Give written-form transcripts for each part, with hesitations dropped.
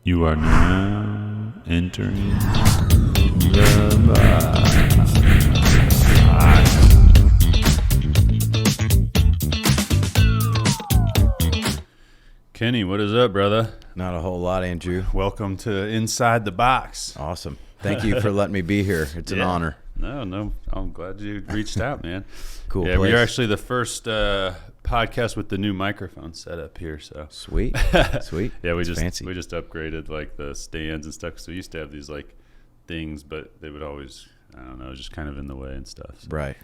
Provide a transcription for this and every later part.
You are now entering the box. Kenny, what is up, brother? Not a whole lot, Andrew. Welcome to Inside the Box. Awesome. Thank you for letting me be here. It's an honor. No, I'm glad you reached out, man. Cool. Yeah, place. we're actually the first podcast with the new microphone set up here. So Sweet. Yeah, we just upgraded like the stands and stuff. So we used to have these like things, but they would always, I don't know, just kind of in the way and stuff. So Right.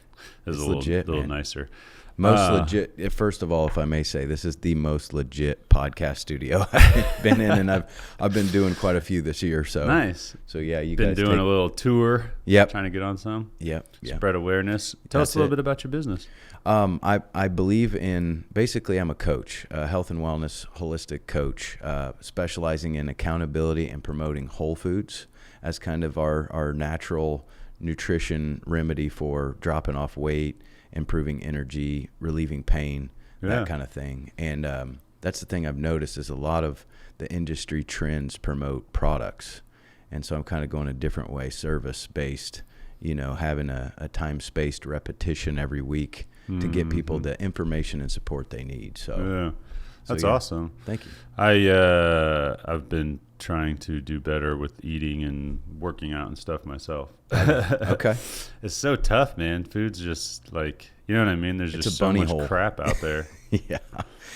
It's a little nicer. Most legit. First of all, if I may say, this is the most legit podcast studio I've been in, and I've been doing quite a few this year. So nice. So yeah, you been guys doing a little tour. Yep. Trying to get on some. Yep. Spread awareness. Tell us a little bit about your business. I believe in, basically I'm a coach, a health and wellness holistic coach, specializing in accountability and promoting whole foods as kind of our natural nutrition remedy for dropping off weight, improving energy, relieving pain, that kind of thing. And that's the thing I've noticed is a lot of the industry trends promote products. And so I'm kind of going a different way, service-based, having a time-spaced repetition every week to get people the information and support they need. So that's awesome. Thank you. I've been trying to do better with eating and working out and stuff myself. Okay. It's so tough, man. Food's just like, you know what I mean? There's just so much crap out there. Yeah.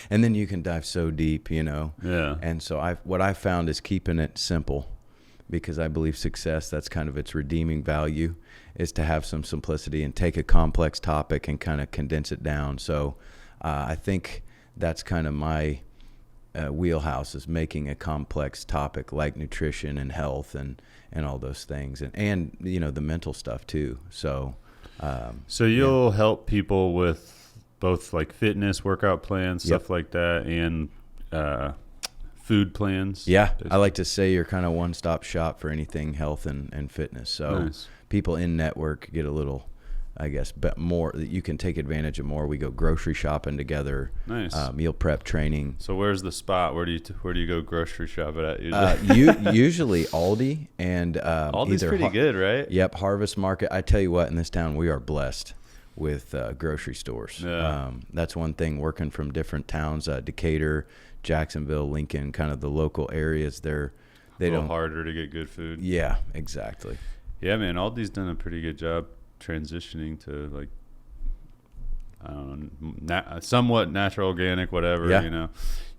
And then you can dive so deep, Yeah. And so what I found is keeping it simple, because I believe success, that's kind of its redeeming value, is to have some simplicity and take a complex topic and kind of condense it down. So I think that's kind of my wheelhouse, is making a complex topic like nutrition and health and all those things, and the mental stuff too. So you'll help people with both like fitness, workout plans, stuff like that, and food plans. Yeah, basically. I like to say you're kind of one-stop shop for anything health and fitness. So nice. People in network get a little, I guess, but more, you can take advantage of more. We go grocery shopping together. Nice. Meal prep training. So where's the spot? Where do you go grocery shopping at usually? Usually Aldi and Aldi's pretty good, right? Yep, Harvest Market. I tell you what, in this town we are blessed with grocery stores. Yeah. That's one thing, working from different towns, Decatur, Jacksonville, Lincoln, kind of the local areas. They don't harder to get good food. Yeah, exactly. Yeah, man, Aldi's done a pretty good job transitioning to like, I don't know, somewhat natural, organic, whatever. Yeah. You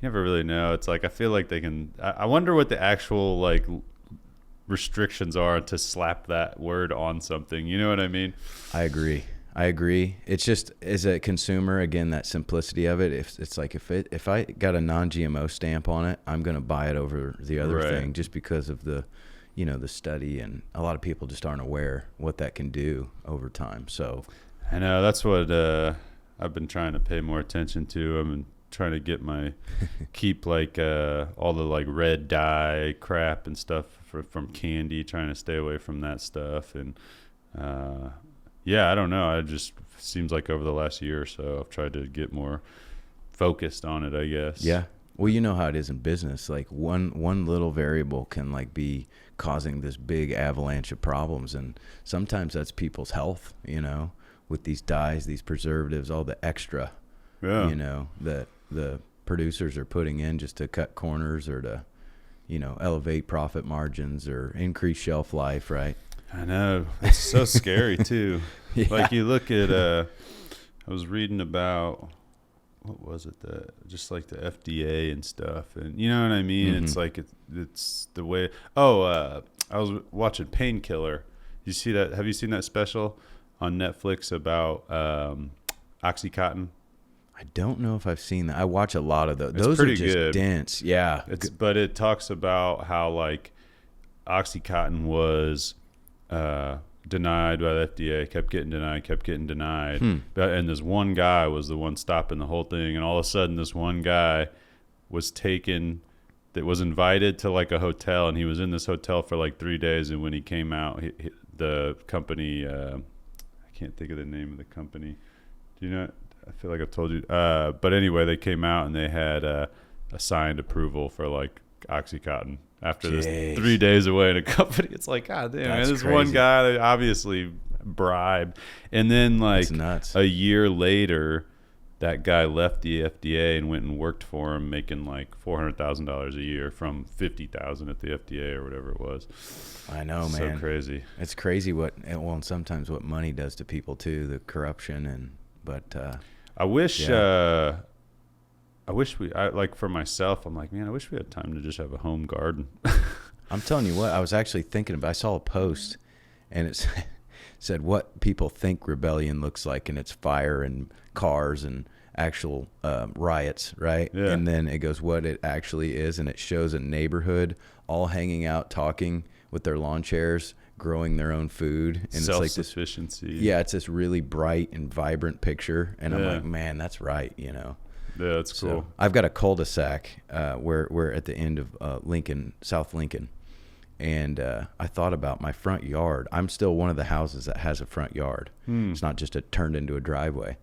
never really know. It's like I feel like they can. I wonder what the actual like restrictions are to slap that word on something. You know what I mean? I agree. It's just, as a consumer, again, that simplicity of it. It's like if I got a non-GMO stamp on it, I'm going to buy it over the other thing, just because of the the study, and a lot of people just aren't aware what that can do over time. So I know that's what I've been trying to pay more attention to. I've been trying to get keep like all the like red dye crap and stuff from candy, trying to stay away from that stuff. And I don't know. It just seems like over the last year or so, I've tried to get more focused on it, I guess. Yeah. Well, you know how it is in business. Like one little variable can like be causing this big avalanche of problems, and sometimes that's people's health. With these dyes, these preservatives, all the extra, that the producers are putting in just to cut corners or to, elevate profit margins or increase shelf life. Right. I know. It's so scary too. Yeah. Like you look at, I was reading about, what was it, just like the FDA and stuff, and you know what I mean? Mm-hmm. It's like it's the way. I was watching Painkiller. You see that? Have you seen that special on Netflix about OxyContin? I don't know if I've seen that. I watch a lot of those. It's those pretty are just good. Dense. Yeah. But it talks about how like OxyContin was denied by the FDA, kept getting denied. And this one guy was the one stopping the whole thing, and all of a sudden this one guy was invited to like a hotel, and he was in this hotel for like 3 days, and when he came out, the company, I can't think of the name of the company. Do you know? I feel like I've told you. But anyway, they came out and they had a signed approval for like Oxycontin after Jeez. this 3 days away in a company. It's like, God damn, man, That's this crazy. one guy that obviously bribed. And then like That's nuts. a year later, that guy left the FDA and went and worked for him, making like $400,000 a year from $50,000 at the FDA or whatever it was. I know, So man. crazy. It's crazy and sometimes what money does to people too, the corruption I wish Yeah. I like for myself, I'm like, man, I wish we had time to just have a home garden. I'm telling you what, I was actually thinking about, I saw a post and it said what people think rebellion looks like, and it's fire and cars and actual riots, right? Yeah. And then it goes what it actually is, and it shows a neighborhood all hanging out, talking with their lawn chairs, growing their own food. And it's like this, Self-sufficiency. yeah, it's this really bright and vibrant picture. And I'm Yeah. like, man, that's right, you know. Yeah, that's So cool. I've got a cul-de-sac where we're at the end of Lincoln, South Lincoln. And I thought about my front yard. I'm still one of the houses that has a front yard. It's not just turned into a driveway.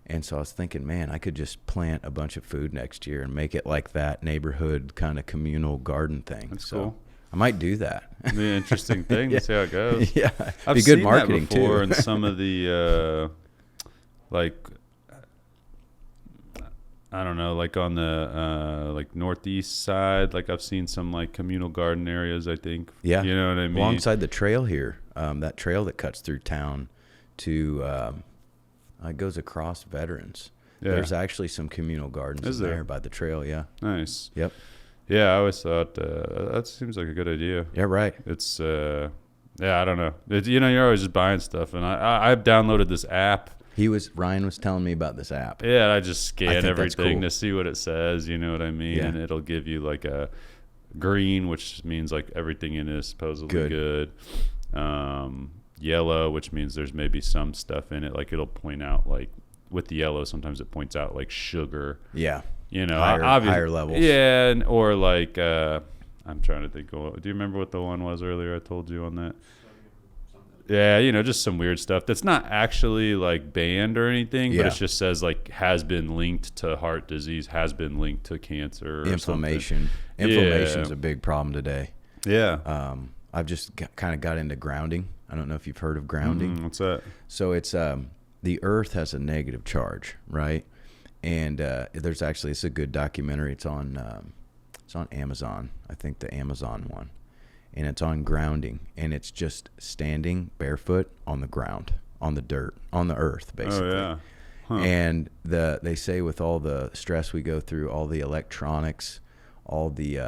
And so I was thinking, man, I could just plant a bunch of food next year and make it like that neighborhood kind of communal garden thing. That's so cool. I might do that. It'd be an interesting thing Yeah. to see how it goes. Yeah, I've be good seen marketing that before too. in some of the like I don't know, like on the like northeast side, like I've seen some like communal garden areas, I think. Yeah. You know what I mean? Alongside the trail here, that trail that cuts through town to it goes across Veterans. Yeah. There's actually some communal gardens Is in there? there by the trail. Yeah. Nice. Yep. Yeah, I always thought that seems like a good idea. Yeah. Right. It's yeah, I don't know. You know, you're always just buying stuff, and I've downloaded this app. Ryan was telling me about this app. Yeah, and I just I scan think that's everything cool. to see what it says. You know what I mean? Yeah. And it'll give you like a green, which means like everything in it is supposedly good. Yellow, which means there's maybe some stuff in it. Like it'll point out like with the yellow, sometimes it points out like sugar. Yeah. You know, Higher levels. Yeah, or like I'm trying to think. Do you remember what the one was earlier? I told you on that. Yeah, you know, just some weird stuff that's not actually like banned or anything, but Yeah. it just says like has been linked to heart disease, has been linked to cancer, or Inflammation. something. Inflammation is Yeah. a big problem today. Yeah. I've just kind of got into grounding. I don't know if you've heard of grounding. What's that? So it's the Earth has a negative charge, right? And there's actually, it's a good documentary. It's on Amazon. I think the Amazon one, and it's on grounding, and it's just standing barefoot on the ground, on the dirt, on the earth, basically. Oh yeah. Huh. And they say with all the stress we go through, all the electronics, all the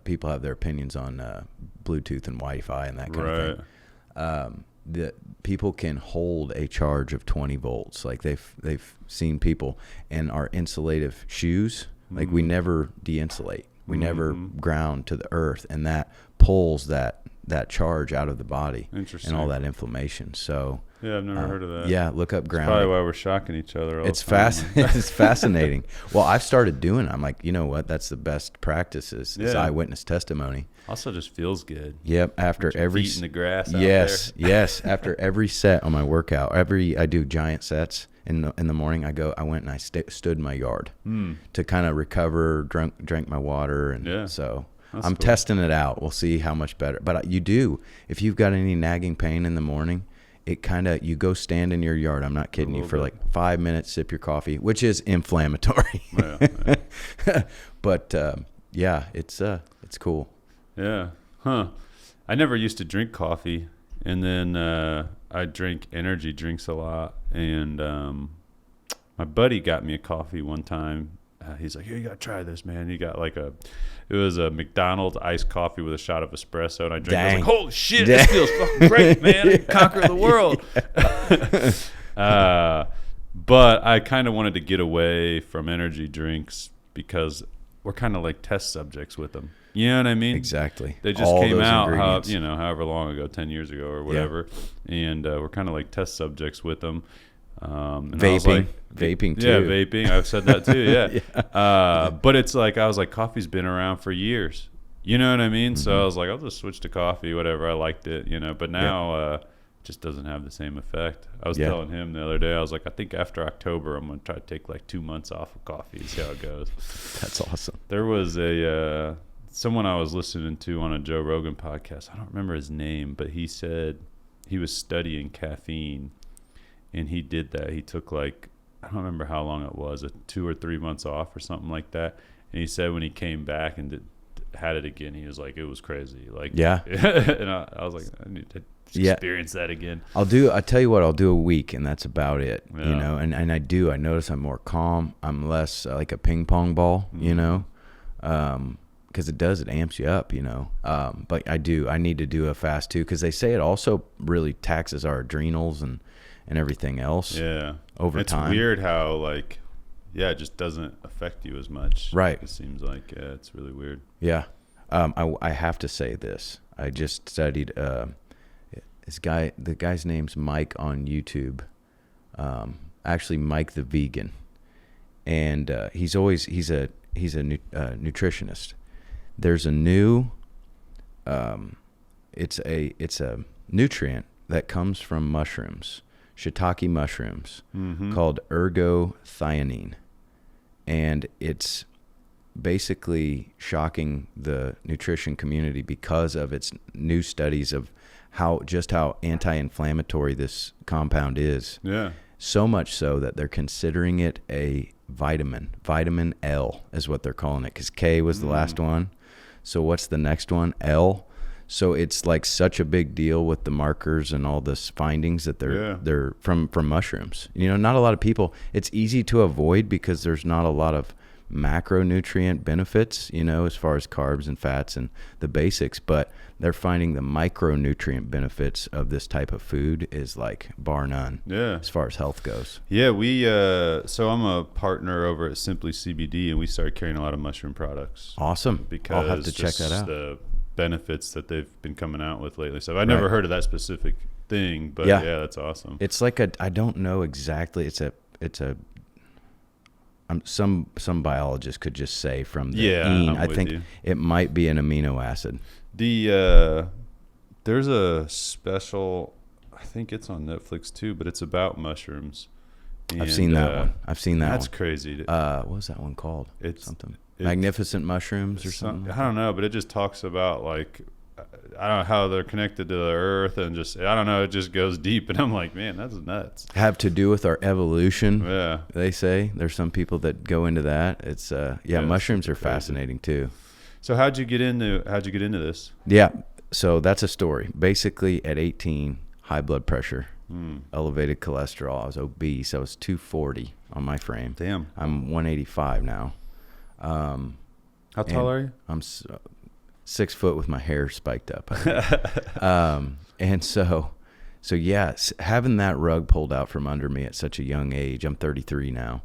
people have their opinions on Bluetooth and Wi-Fi and that kind of thing. The people can hold a charge of 20 volts. Like they've seen people, and our insulative shoes, like we never de-insulate. We never ground to the earth, and that pulls that charge out of the body Interesting. and all that inflammation. So Yeah, I've never heard of that. yeah, look up grounding. Probably why we're shocking each other. All It's the time. it's fascinating. Well, I've started doing it. I'm like, you know what? That's the best practices. Is Yeah. eyewitness testimony. Also, just feels good. Yep. After every Feet in the grass. Out yes, there. yes. After every set on my workout, I do giant sets in the morning. I went and I stood in my yard to kind of recover, drank my water, and Yeah. so That's I'm cool. testing it out. We'll see how much better. But you do, if you've got any nagging pain in the morning, it kind of, you go stand in your yard. I'm not kidding you, little for bit. like 5 minutes, sip your coffee, which is inflammatory. Yeah. But yeah, it's cool. Yeah. Huh. I never used to drink coffee, and then I drink energy drinks a lot. And my buddy got me a coffee one time. He's like, "Here, you gotta try this, man." He got like it was a McDonald's iced coffee with a shot of espresso, and I drank it. I was Dang. like, "Holy shit, this feels fucking great, man! Conquer the world." But I kind of wanted to get away from energy drinks because we're kind of like test subjects with them. You know what I mean? Exactly. They just All came those out, ingredients. however long ago, 10 years ago or whatever, and we're kind of like test subjects with them. And I was Vaping too. Yeah, vaping. I've said that too. Yeah. But it's like I was like, coffee's been around for years. You know what I mean? So I was like, I'll just switch to coffee, whatever. I liked it, But now it just doesn't have the same effect. I was telling him the other day, I was like, I think after October, I'm gonna try to take like 2 months off of coffee, see how it goes. That's awesome. There was someone I was listening to on a Joe Rogan podcast, I don't remember his name, but he said he was studying caffeine, and he did that. He took like, I don't remember how long it was, 2 or 3 months off or something like that. And he said when he came back and had it again, he was like, it was crazy. Like, yeah. And I was like, I need to experience that again. I tell you what, I'll do a week, and that's about it. Yeah. You know, and I notice I'm more calm. I'm less like a ping pong ball, you know, because it amps you up, you know. But I need to do a fast too, because they say it also really taxes our adrenals and everything else. Yeah. Over time. It's weird how like, it just doesn't affect you as much. Right. It seems like it's really weird. Yeah. I have to say this. I just studied the guy's name's Mike on YouTube. Actually Mike the Vegan. And he's a nutritionist. There's a new it's a nutrient that comes from mushrooms, shiitake mushrooms, called ergothioneine. And it's basically shocking the nutrition community because of its new studies of how anti-inflammatory this compound is. Yeah. So much so that they're considering it a vitamin L is what they're calling it, because K was the last one. So what's the next one? L. So it's like such a big deal with the markers and all this findings that they're from mushrooms. You know, not a lot of people, it's easy to avoid because there's not a lot of macronutrient benefits, you know, as far as carbs and fats and the basics, but they're finding the micronutrient benefits of this type of food is like bar none. Yeah. As far as health goes. Yeah, so I'm a partner over at Simply CBD, and we started carrying a lot of mushroom products. Awesome. Because I'll have to check that out. The benefits that they've been coming out with lately. So I never heard of that specific thing, but yeah, that's awesome. It's like I don't know exactly. It's a some biologist could just say from the I think it might be an amino acid. There's a special, I think it's on Netflix too, but it's about mushrooms. And, I've seen that one. That's crazy. What was that one called? It's something. Magnificent mushrooms or something. I don't know, but it just talks about like, I don't know how they're connected to the earth, and just, I don't know, it just goes deep, and I'm like, man, that's nuts. Have to do with our evolution. Yeah. They say there's some people that go into that. It's mushrooms are fascinating too. So how'd you get into this? Yeah. So that's a story. Basically at 18, high blood pressure, elevated cholesterol. I was obese. I was 240 on my frame. Damn. I'm 185 now. How tall are you? I'm 6 foot with my hair spiked up. And so having that rug pulled out from under me at such a young age, I'm 33 now.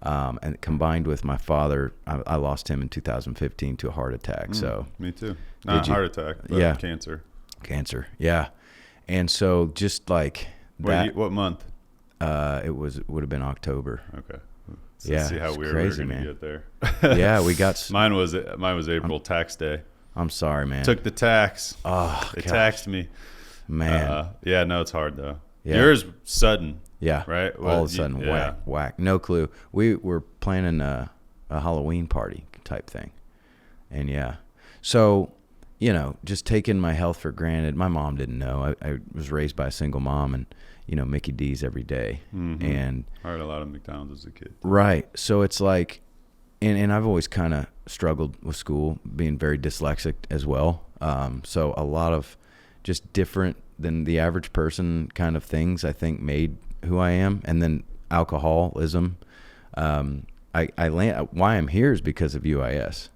And combined with my father, I lost him in 2015 to a heart attack. So me too. Not heart attack, but cancer. Yeah. And so just like that. What month? Would have been October. Okay. Let's see how we were going to get there. Yeah, we got. Mine was April tax day. I'm sorry, man. Took the tax. Oh, they taxed me. Man. No, it's hard though. Yeah. Yours sudden. Yeah. Right. All of a sudden, whack. No clue. We were planning a Halloween party type thing, and so just taking my health for granted. My mom didn't know. I was raised by a single mom, and Mickey D's every day. Mm-hmm. And I had a lot of McDonald's as a kid. Right. So it's like, and I've always kind of struggled with school, being very dyslexic as well. So a lot of just different than the average person kind of things I think made who I am. And then alcoholism. Why I'm here is because of UIS.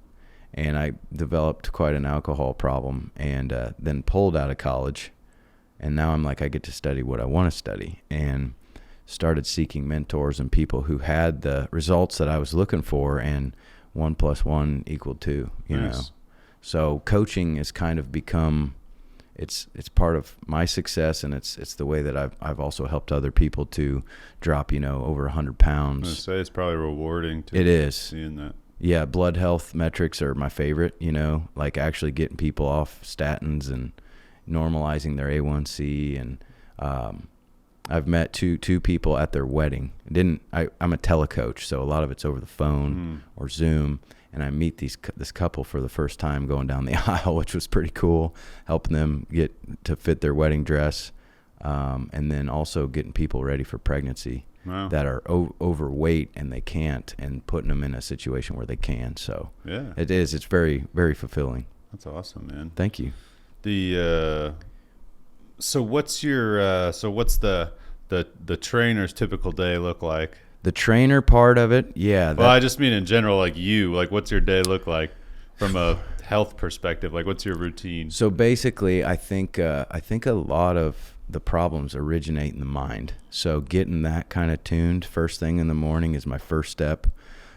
And I developed quite an alcohol problem, and then pulled out of college. And now I'm like, I get to study what I want to study, and started seeking mentors and people who had the results that I was looking for, and 1 + 1 = 2, you know? So coaching has kind of become, it's part of my success, and it's the way that I've also helped other people to drop, over 100 pounds. I was gonna say it's probably rewarding to it is seeing that. Yeah, blood health metrics are my favorite, like actually getting people off statins and normalizing their A1C, and I've met two people at their wedding. I'm a telecoach, so a lot of it's over the phone or Zoom, and I meet this couple for the first time going down the aisle, which was pretty cool, helping them get to fit their wedding dress, and then also getting people ready for pregnancy that are overweight and they can't, and putting them in a situation where they can. So yeah, it's very, very fulfilling. That's awesome, man. Thank you. So what's the trainer's typical day look like? The trainer part of it, yeah. Well, I just mean in general, like what's your day look like from a health perspective? Like, what's your routine? So basically, I think a lot of the problems originate in the mind. So getting that kind of tuned first thing in the morning is my first step.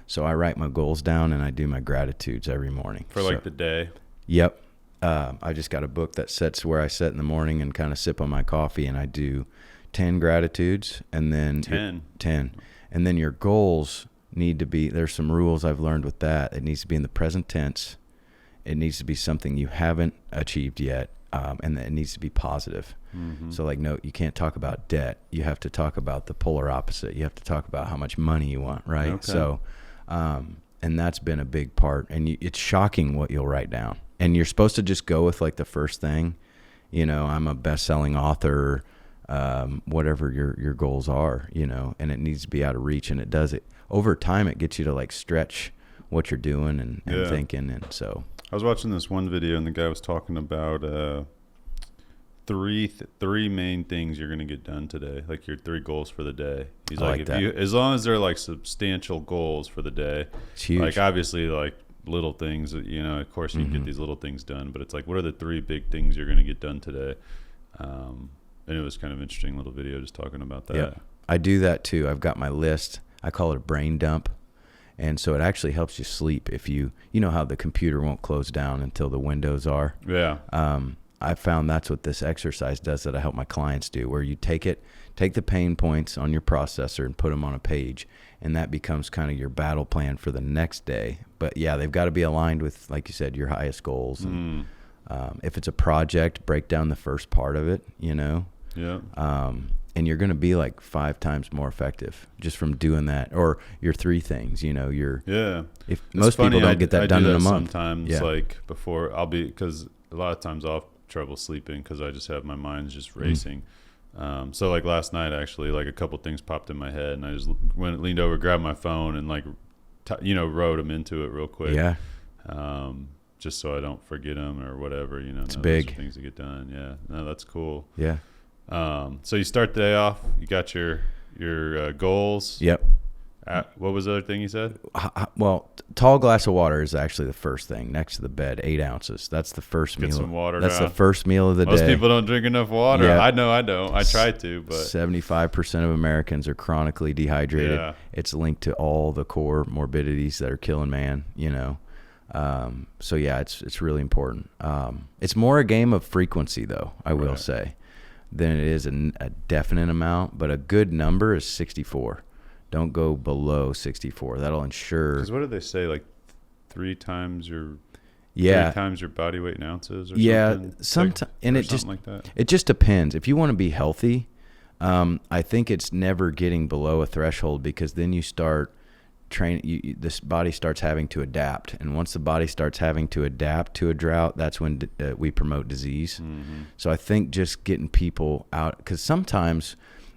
So I write my goals down and I do my gratitudes every morning. For like the day? Yep. I just got a book that sets where I sit in the morning and kind of sip on my coffee, and I do 10 gratitudes, and then 10. And then your goals need to be, there's some rules I've learned with that. It needs to be in the present tense. It needs to be something you haven't achieved yet, and it needs to be positive. Mm-hmm. So like, no, you can't talk about debt. You have to talk about the polar opposite. You have to talk about how much money you want, right? Okay. So, and that's been a big part. And it's shocking what you'll write down. And you're supposed to just go with like the first thing, I'm a best-selling author, whatever your goals are, and it needs to be out of reach. And it does it over time. It gets you to like stretch what you're doing and thinking. And so I was watching this one video and the guy was talking about, three main things you're going to get done today, like your 3 goals for the day. He's like as long as they're like substantial goals for the day, it's huge. Like obviously like little things, of course you can get these little things done, but it's like, what are the 3 big things you're going to get done today? And it was kind of interesting little video just talking about that. Yep. I do that too. I've got my list. I call it a brain dump. And so it actually helps you sleep if you know how the computer won't close down until the windows are. Yeah. I found that's what this exercise does that I help my clients do, where you take the pain points on your processor and put them on a page, and that becomes kind of your battle plan for the next day. But yeah, they've got to be aligned with, like you said, your highest goals. And if it's a project, break down the first part of it, Yeah. And you're going to be like 5 times more effective just from doing that. Or your 3 things, If most people don't get that done in a month. Sometimes, like before because a lot of times I'll have trouble sleeping because I just have my mind's just racing. So like last night, actually, like a couple things popped in my head, and I just leaned over, grabbed my phone, and like, wrote them into it real quick. Yeah. Just so I don't forget them or whatever. It's big things to get done. Yeah. No, that's cool. Yeah. So you start the day off. You got your goals. Yep. What was the other thing you said? Well, tall glass of water is actually the first thing next to the bed, 8 ounces. That's the first meal. Get some water. That's the first meal of the day. Most people don't drink enough water. Yeah. I know I don't. I try to, but 75% of Americans are chronically dehydrated. Yeah. It's linked to all the core morbidities that are killing man, So yeah, it's really important. It's more a game of frequency, though, I will say, than it is a definite amount. But a good number is 64. Don't go below 64. That'll ensure. Because what do they say? Like 3 times your body weight in ounces, or something. Yeah, sometimes, and it just like that. It just depends. If you want to be healthy, I think it's never getting below a threshold, because then you start training. This body starts having to adapt, and once the body starts having to adapt to a drought, that's when we promote disease. Mm-hmm. So I think just getting people out, because sometimes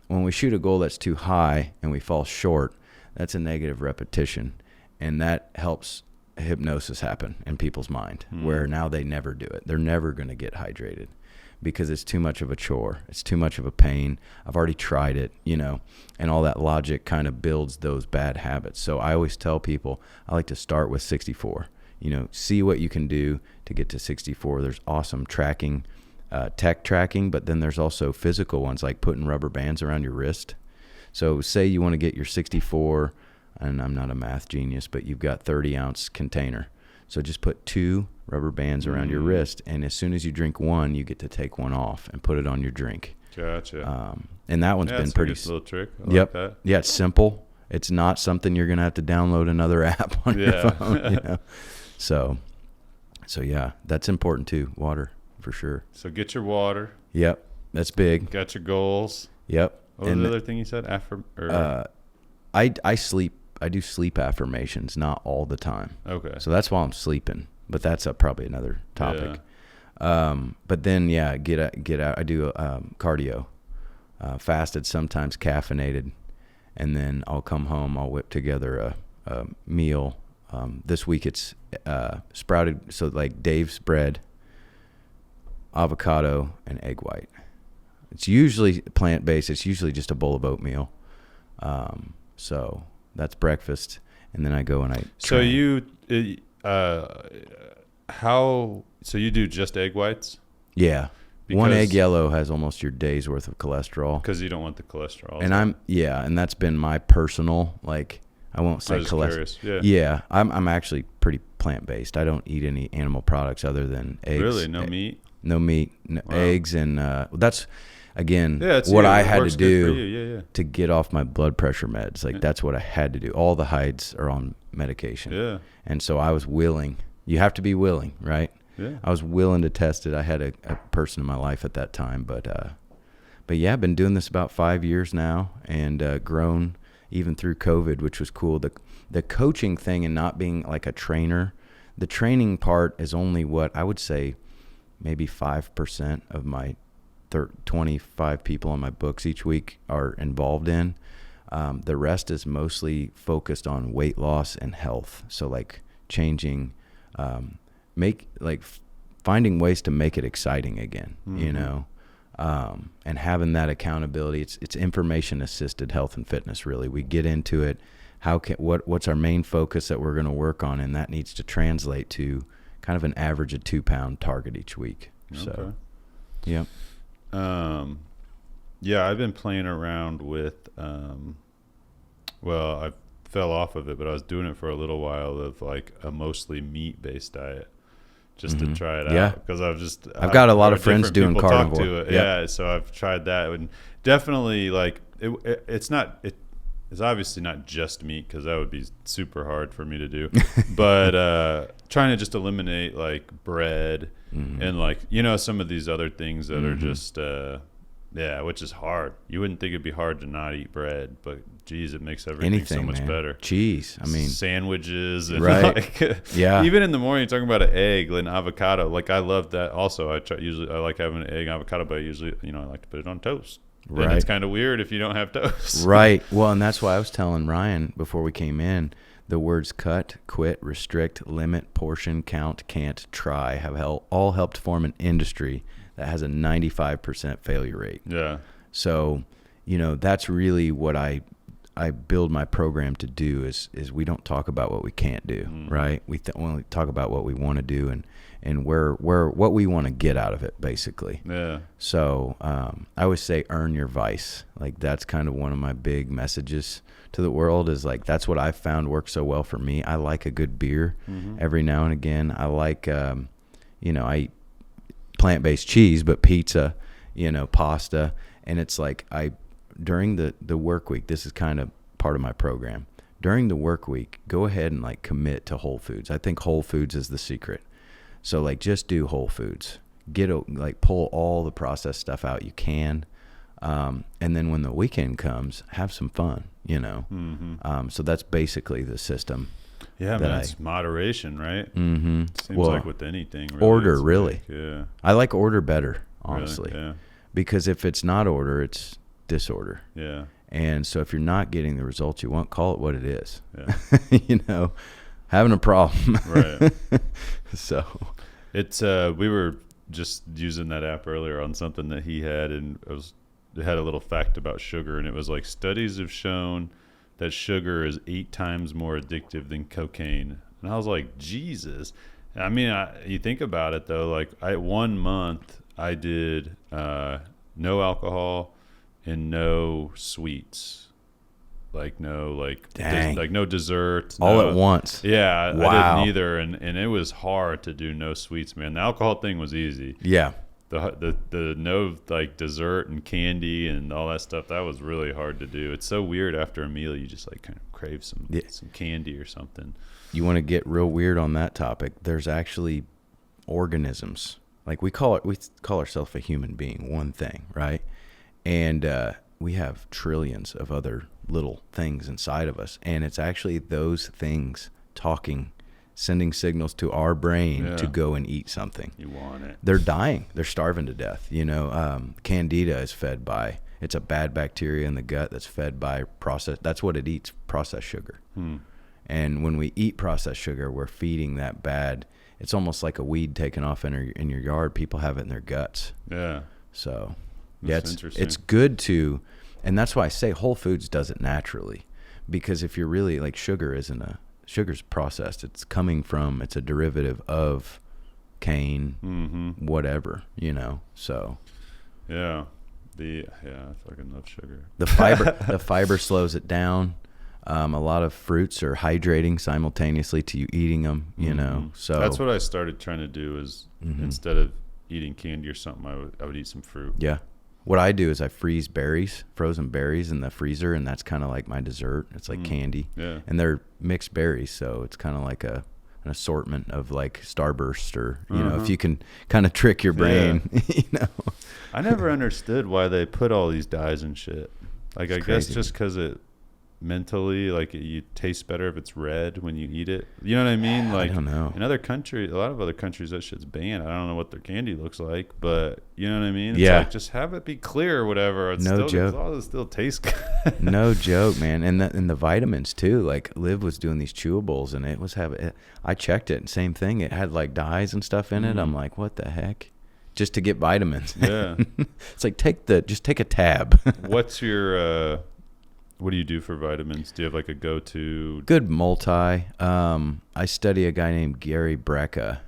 when we shoot a goal that's too high and we fall short, that's a negative repetition, and that helps hypnosis happen in people's mind, where now they never do it. They're never going to get hydrated because it's too much of a chore. It's too much of a pain. I've already tried it, and all that logic kind of builds those bad habits. So I always tell people I like to start with 64. See what you can do to get to 64. There's awesome tracking, tech tracking, but then there's also physical ones, like putting rubber bands around your wrist. So say you want to get your 64, and I'm not a math genius, but you've got 30-ounce container. So just put 2 rubber bands around your wrist, and as soon as you drink one, you get to take one off and put it on your drink. Gotcha. And that one's been pretty. That's a little trick. I like that. Yeah, it's simple. It's not something you're gonna have to download another app on your phone. So yeah, that's important too. Water, for sure. So get your water. Yep, that's big. Got your goals. Yep. What was the other thing you said? I do sleep affirmations, not all the time. Okay. So that's while I'm sleeping, but that's probably another topic. But then, get out. I do cardio, fasted, sometimes caffeinated, and then I'll come home. I'll whip together a meal. This week it's sprouted, so like Dave's bread, avocado, and egg white. It's usually plant-based. It's usually just a bowl of oatmeal. So that's breakfast, and then I go and I train. So you do just egg whites? Yeah. One egg yellow has almost your day's worth of cholesterol. Because you don't want the cholesterol. And and that's been my personal, like, I won't say cholesterol. Yeah. I'm actually pretty plant-based. I don't eat any animal products other than eggs. Really? No meat? No meat, eggs, and that's, again, what I had to do to get off my blood pressure meds. Like, that's what I had to do. All the Hydes are on medication. Yeah. And so I was willing. You have to be willing, right? Yeah. I was willing to test it. I had a person in my life at that time, but yeah, I've been doing this about 5 years now, and grown even through COVID, which was cool. The coaching thing and not being like a trainer, the training part is only what I would say maybe 5% of my 25 people on my books each week are involved in. The rest is mostly focused on weight loss and health. So like changing, finding ways to make it exciting again, and having that accountability. It's information assisted health and fitness. Really, we get into it. What's our main focus that we're going to work on, and that needs to translate to kind of an average of 2-pound target each week. Okay. So, yeah. I've been playing around with, I fell off of it, but I was doing it for a little while of like a mostly meat-based diet just to try it out. Because I've got a lot of friends doing carnivore. Yep. Yeah. So I've tried that, and definitely like it's obviously not just meat, because that would be super hard for me to do, but trying to just eliminate like bread and like, some of these other things that are just, which is hard. You wouldn't think it'd be hard to not eat bread, but geez, it makes everything so much better. Cheese. I mean, sandwiches. And right. Even in the morning, talking about an egg and avocado. Like I love that. Also, I like having an egg and avocado, but usually, I like to put it on toast. Right. And it's kind of weird if you don't have toast. Right. Well, and that's why I was telling Ryan before we came in, the words cut, quit, restrict, limit, portion, count, can't, try have all helped form an industry that has a 95% failure rate. Yeah. So, that's really what I build my program to do is we don't talk about what we can't do, right? We only talk about what we want to do and where what we want to get out of it, basically. Yeah. So I always say earn your vice. Like that's kind of one of my big messages to the world is like that's what I've found works so well for me. I like a good beer every now and again. I like I eat plant-based cheese, but pizza, pasta, and it's like during the work week, this is kind of part of my program. During the work week, go ahead and like commit to whole foods. I think whole foods is the secret. So like just do whole foods. Pull all the processed stuff out you can. And then when the weekend comes, have some fun, So that's basically the system. Yeah, that's moderation, right? Seems like with anything. Really. Order, really. Yeah. I like order better, honestly. Really? Yeah. Because if it's not order, it's disorder. Yeah. And so if you're not getting the results you want, call it what it is. Yeah. Having a problem. Right. So it's we were just using that app earlier on something that he had, and it had a little fact about sugar, and it was like studies have shown that sugar is 8 times more addictive than cocaine. And I was like, Jesus. I mean, you think about it though, like 1 month I did no alcohol and no sweets. Like no no dessert. All at once. Yeah, wow. I didn't either, and it was hard to do no sweets, man. The alcohol thing was easy. Yeah. The no like dessert and candy and all that stuff, that was really hard to do. It's so weird after a meal you just like kind of crave some candy or something. You want to get real weird on that topic? There's actually organisms. Like we call ourselves a human being, one thing, right? And we have trillions of other little things inside of us, and it's actually those things talking, sending signals to our brain to go and eat something. You want it. They're dying. They're starving to death. Candida is fed by, it's a bad bacteria in the gut that's fed by that's what it eats, processed sugar. And when we eat processed sugar, we're feeding that bad. It's almost like a weed taken off in your yard. People have it in their guts. Yeah. So, it's good to, and that's why I say Whole Foods does it naturally, because if you're really like sugar's processed. It's it's a derivative of cane, whatever, so. Yeah. I fucking love sugar. The fiber slows it down. A lot of fruits are hydrating simultaneously to you eating them, so. That's what I started trying to do is instead of eating candy or something, I would eat some fruit. Yeah. What I do is I freeze frozen berries in the freezer, and that's kind of like my dessert. It's like candy. Yeah. And they're mixed berries, so it's kind of like an assortment of like Starburst, or, if you can kind of trick your brain, I never understood why they put all these dyes and shit. Like, I guess just because it mentally, like, you taste better if it's red when you eat it. You know what I mean? Like, I don't know. In other countries, a lot of other countries, that shit's banned. I don't know what their candy looks like, but you know what I mean? It's like, just have it be clear or whatever. It's no joke. As long as it still tastes good. No joke, man. And the vitamins too. Like, Liv was doing these chewables, and I checked it, and same thing. It had like dyes and stuff in it. I'm like, what the heck? Just to get vitamins. Yeah. It's like, just take a tab. What's your what do you do for vitamins? Do you have like a go-to? Good multi. I study a guy named Gary Brecka,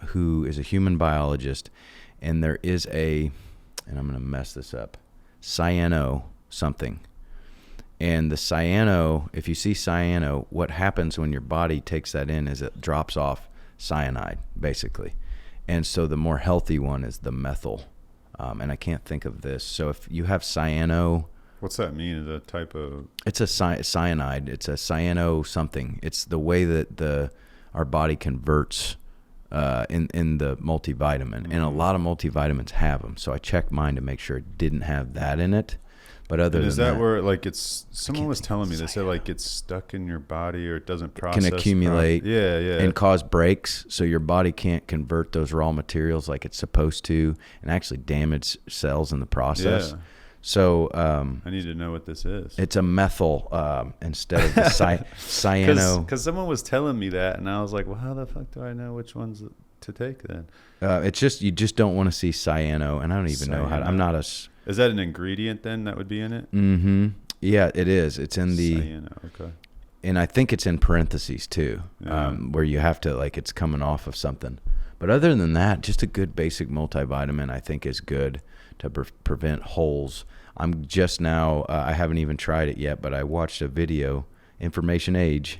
who is a human biologist, and there is and I'm going to mess this up, cyano something. And the cyano, if you see cyano, what happens when your body takes that in is it drops off cyanide, basically. And so the more healthy one is the methyl. And I can't think of this. So if you have cyano... What's that mean? Is a type of... It's a cyanide. It's a cyano something. It's the way that our body converts in the multivitamin. And a lot of multivitamins have them. So I checked mine to make sure it didn't have that in it. But other than that... where, like, someone was telling me, they said, like, it's stuck in your body or it doesn't process... Can accumulate. Yeah. And cause breaks, so your body can't convert those raw materials like it's supposed to, and actually damage cells in the process. Yeah. So... I need to know what this is. It's a methyl instead of the cyano... Because someone was telling me that, and I was like, well, how the fuck do I know which ones to take then? It's just, you just don't want to see cyano, and I don't even know how to... I'm not a... Is that an ingredient then that would be in it? Mm-hmm. Yeah, it is. It's in the... Cyano, okay. And I think it's in parentheses too, where you have to, like, it's coming off of something. But other than that, just a good basic multivitamin I think is good to prevent holes. I'm just now, I haven't even tried it yet, but I watched a video, Information Age,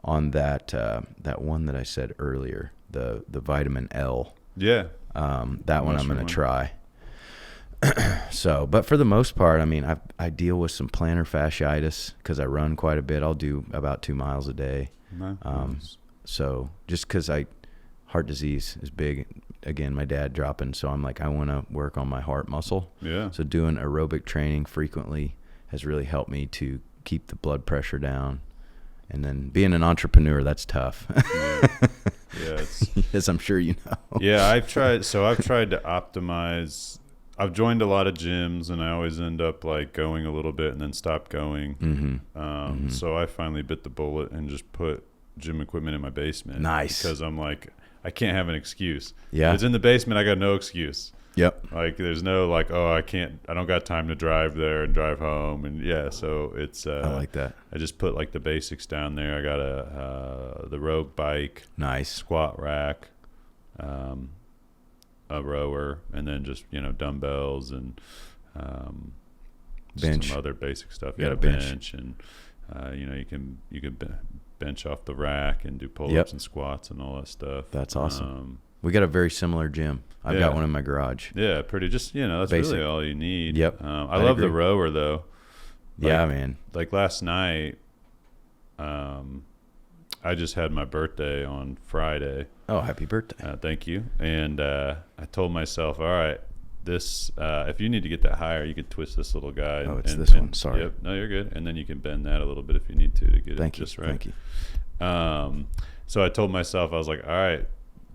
on that one that I said earlier, the vitamin L. Yeah. That one I'm going to try. So, but for the most part, I mean, I deal with some plantar fasciitis because I run quite a bit. I'll do about 2 miles a day. Nice. So just because heart disease is big. Again, my dad dropping, so I'm like, I want to work on my heart muscle. Yeah. So doing aerobic training frequently has really helped me to keep the blood pressure down. And then being an entrepreneur, that's tough. Yeah. As I'm sure you know. Yeah, I've tried to optimize. I've joined a lot of gyms, and I always end up like going a little bit and then stop going. So I finally bit the bullet and just put gym equipment in my basement. Nice. Because I'm like, I can't have an excuse. Yeah. If it's in the basement, I got no excuse. Yep. Like, there's no like, oh, I don't got time to drive there and drive home. And yeah, so it's, I like that. I just put like the basics down there. I got the rogue bike. Nice. Squat rack. A rower, and then just dumbbells and bench, some other basic stuff. You got a bench, and you can bench off the rack and do pull-ups and squats and all that stuff. That's awesome. We got a very similar gym. I've got one in my garage. Yeah, pretty. Just that's basic. Really all you need. Yep. I love the rower though. Yeah, man. Like last night, I just had my birthday on Friday. Oh, happy birthday. Thank you. And I told myself, all right, this, if you need to get that higher, you could twist this little guy. Oh, it's this one. Sorry. Yep. No, you're good. And then you can bend that a little bit if you need to get it just right. Thank you. So I told myself, I was like, all right,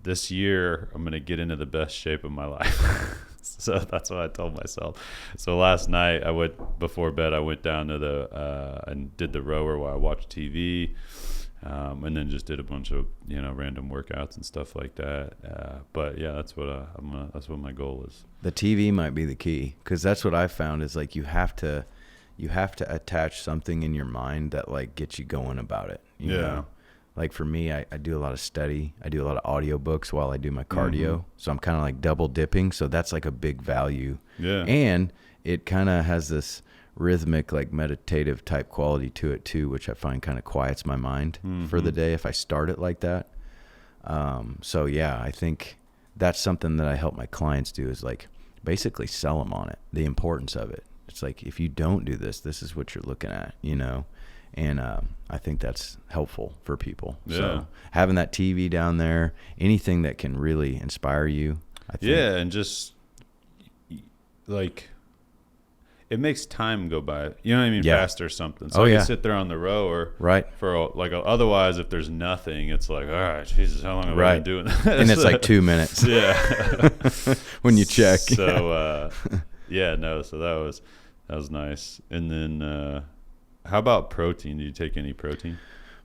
this year I'm going to get into the best shape of my life. So that's what I told myself. So last night before bed, I went down to and did the rower while I watched TV. And then just did a bunch of, random workouts and stuff like that. But yeah, that's what my goal is. The TV might be the key, because that's what I found is like you have to attach something in your mind that like gets you going about it. You know? Like for me, I do a lot of study. I do a lot of audiobooks while I do my cardio. Mm-hmm. So I'm kind of like double dipping. So that's like a big value. Yeah. And it kind of has this rhythmic, like meditative type quality to it too, which I find kind of quiets my mind for the day if I start it like that. So yeah, I think that's something that I help my clients do is like basically sell them on it, the importance of it. It's like, if you don't do this, this is what you're looking at, and I think that's helpful for people. Yeah. So having that TV down there, anything that can really inspire you, I think. Yeah, and just like it makes time go by. You know what I mean? Yeah. Faster or something. So you sit there on the rower, right? For otherwise, if there's nothing, it's like, all right, Jesus, how long have I been doing this? And it's like 2 minutes. Yeah. When you check. So so that was nice. And then how about protein? Do you take any protein?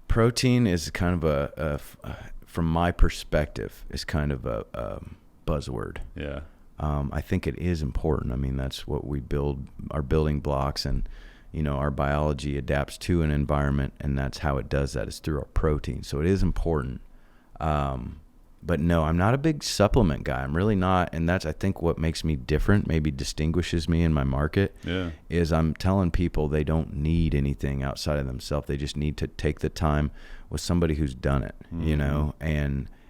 Protein is kind of from my perspective, is kind of a buzzword. Yeah. I think it is important. I mean, that's what we build, our building blocks, and our biology adapts to an environment, and that's how it does that, is through our protein. So it is important. But no, I'm not a big supplement guy. I'm really not. And that's, I think, what makes me different, maybe distinguishes me in my market, is I'm telling people they don't need anything outside of themselves. They just need to take the time with somebody who's done it,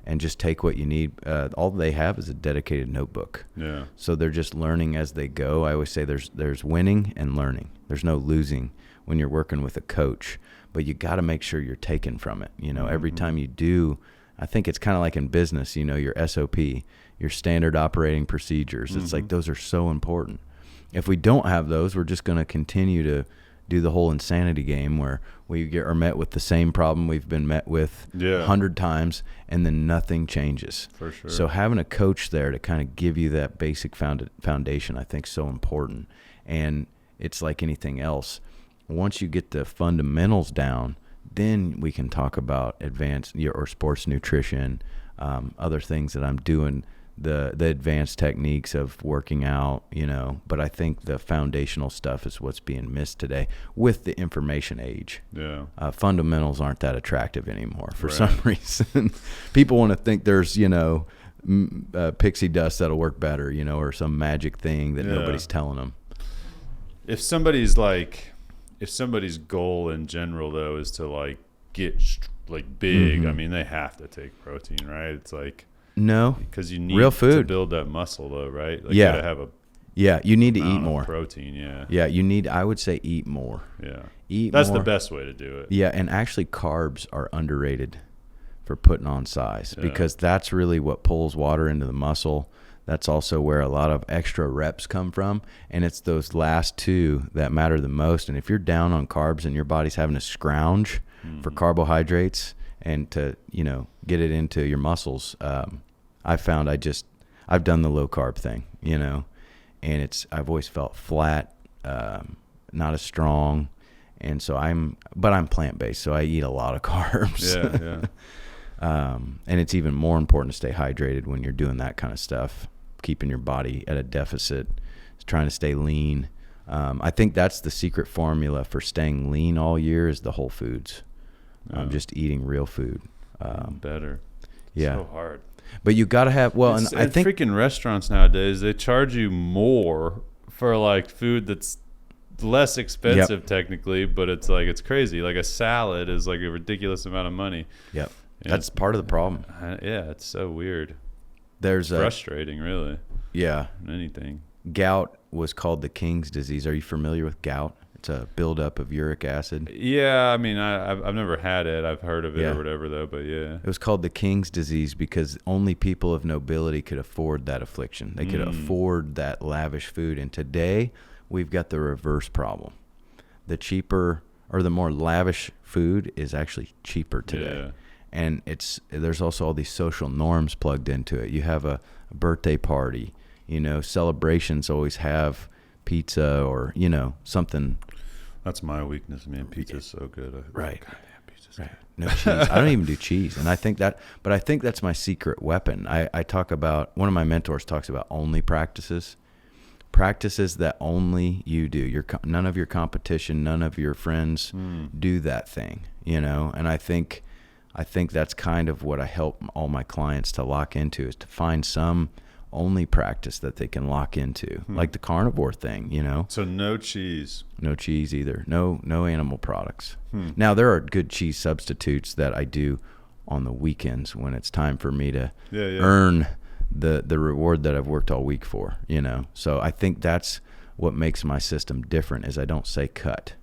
and just take what you need. All they have is a dedicated notebook. Yeah. So they're just learning as they go. I always say there's winning and learning. There's no losing when you're working with a coach, but you got to make sure you're taking from it. Every time you do, I think it's kind of like in business, your SOP, your standard operating procedures. It's like those are so important. If we don't have those, we're just going to continue to do the whole insanity game where we are met with the same problem we've been met with 100 times, and then nothing changes. For sure. So having a coach there to kind of give you that basic foundation, I think, is so important. And it's like anything else. Once you get the fundamentals down, then we can talk about advanced or sports nutrition, other things that I'm doing, the advanced techniques of working out, but I think the foundational stuff is what's being missed today with the information age. Yeah. Fundamentals aren't that attractive anymore for some reason. People want to think there's, pixie dust that'll work better, or some magic thing that nobody's telling them. If somebody's goal in general though is to like get like big, I mean, they have to take protein, right? It's like, no, because you need real food to build that muscle though, right? Like you gotta have you need to eat more protein. I would say eat more. That's more. The best way to do it. And actually carbs are underrated for putting on size, because that's really what pulls water into the muscle. That's also where a lot of extra reps come from, and it's those last two that matter the most. And if you're down on carbs and your body's having to scrounge for carbohydrates and to get it into your muscles, I found I've done the low carb thing, and I've always felt flat, not as strong, and so I'm plant based, so I eat a lot of carbs. And it's even more important to stay hydrated when you're doing that kind of stuff, keeping your body at a deficit, trying to stay lean. I think that's the secret formula for staying lean all year, is the whole foods. Just eating real food. Better. So hard. But you got to have, and I think freaking restaurants nowadays, they charge you more for like food that's less expensive technically, but it's like, it's crazy. Like a salad is like a ridiculous amount of money. Yep. That's part of the problem. It's so weird. There's frustrating, really. Yeah. Anything. Gout was called the king's disease. Are you familiar with gout? It's a buildup of uric acid. Yeah, I mean, I've never had it. I've heard of it Yeah. or whatever, though. But yeah, It was called the king's disease because only people of nobility could afford that affliction. They could afford that lavish food. And today, we've got the reverse problem. The cheaper or the more lavish food is actually cheaper today. Yeah. And there's also all these social norms plugged into it. You have a birthday party, celebrations always have pizza or, something. That's my weakness, man. Pizza's so good. Right. God damn, pizza's Right. good. No cheese. I don't even do cheese. And I think that's my secret weapon. I talk about, one of my mentors talks about only practices that only you do. None of your competition, none of your friends do that thing, and I think that's kind of what I help all my clients to lock into, is to find some only practice that they can lock into, like the carnivore thing, So no cheese. No cheese either. No animal products. Now, there are good cheese substitutes that I do on the weekends when it's time for me to earn the reward that I've worked all week for, So I think that's what makes my system different, is I don't say cut.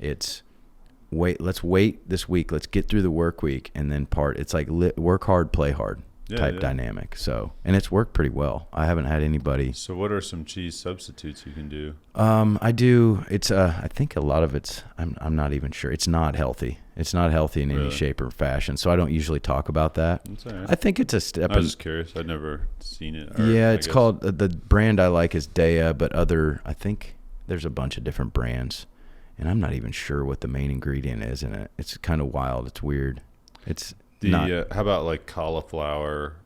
It's let's wait this week. Let's get through the work week and then it's like work hard, play hard type dynamic. So, and it's worked pretty well. I haven't had anybody. So what are some cheese substitutes you can do? I do. It's I think a lot of it's, I'm not even sure. It's not healthy. It's not healthy in any shape or fashion. So I don't usually talk about that. That's all right. I think it's a step. I was just curious. I'd never seen it. It's called, the brand I like is Dea, but I think there's a bunch of different brands, and I'm not even sure what the main ingredient is in it. It's kind of wild. It's weird. It's how about like cauliflower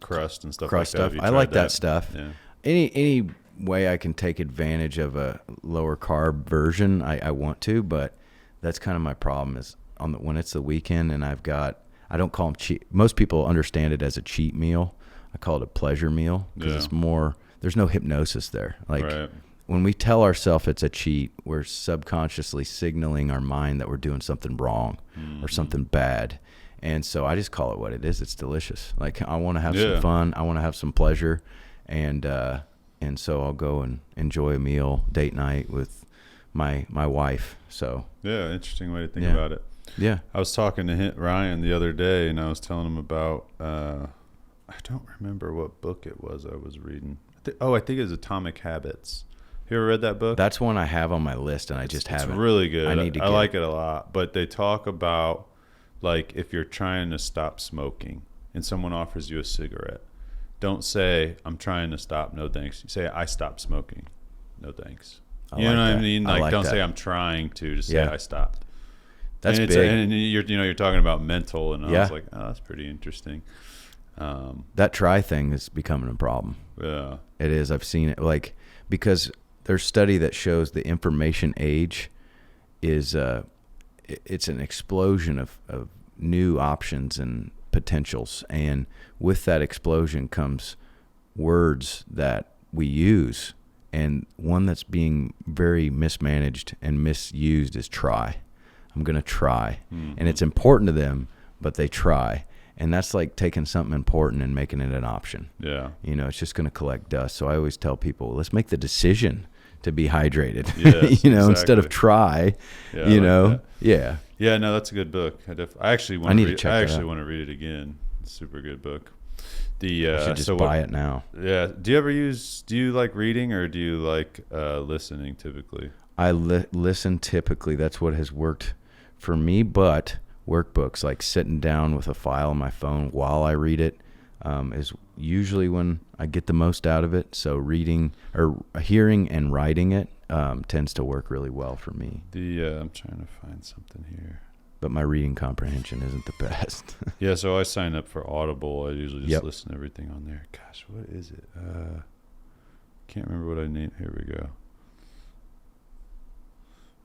crust and stuff like that? I like that stuff. Yeah. Any way I can take advantage of a lower carb version, I want to, but that's kind of my problem is when it's the weekend and I don't call them cheat. Most people understand it as a cheat meal. I call it a pleasure meal because it's more, there's no hypnosis there. Like when we tell ourselves it's a cheat, we're subconsciously signaling our mind that we're doing something wrong or something bad. And so I just call it what it is. It's delicious. Like I want to have some fun. I want to have some pleasure. And so I'll go and enjoy a meal, date night with my wife. So yeah, interesting way to think about it. Yeah. I was talking to Ryan the other day, and I was telling him about, I don't remember what book it was I was reading. I think it was Atomic Habits. You ever read that book? That's one I have on my list, and I just haven't. It's really good. I like it a lot. But they talk about, like, if you're trying to stop smoking and someone offers you a cigarette, don't say, I'm trying to stop, no thanks. You say, I stopped smoking, no thanks. You know what I mean? Like, don't say I'm trying to, just say I stopped. That's big. And you're talking about mental, and I was like, oh, that's pretty interesting. That try thing is becoming a problem. Yeah. It is. I've seen it, like, because there's study that shows the information age is it's an explosion of new options and potentials, and with that explosion comes words that we use, and one that's being very mismanaged and misused is try. I'm going to try. And it's important to them, but they try. And that's like taking something important and making it an option. Yeah. It's just going to collect dust. So I always tell people, let's make the decision to be hydrated, yes, instead of try, Yeah. Yeah, no, that's a good book. I actually want to read it again. It's a super good book. I should just buy it now. Yeah. Do you like reading, or do you like listening typically? I listen typically. That's what has worked for me, but workbooks, like sitting down with a file on my phone while I read it, is usually when I get the most out of it. So reading or hearing and writing it tends to work really well for me. I'm trying to find something here. But my reading comprehension isn't the best. Yeah, so I sign up for Audible. I usually just listen to everything on there. Gosh, what is it? Can't remember what I named. Here we go.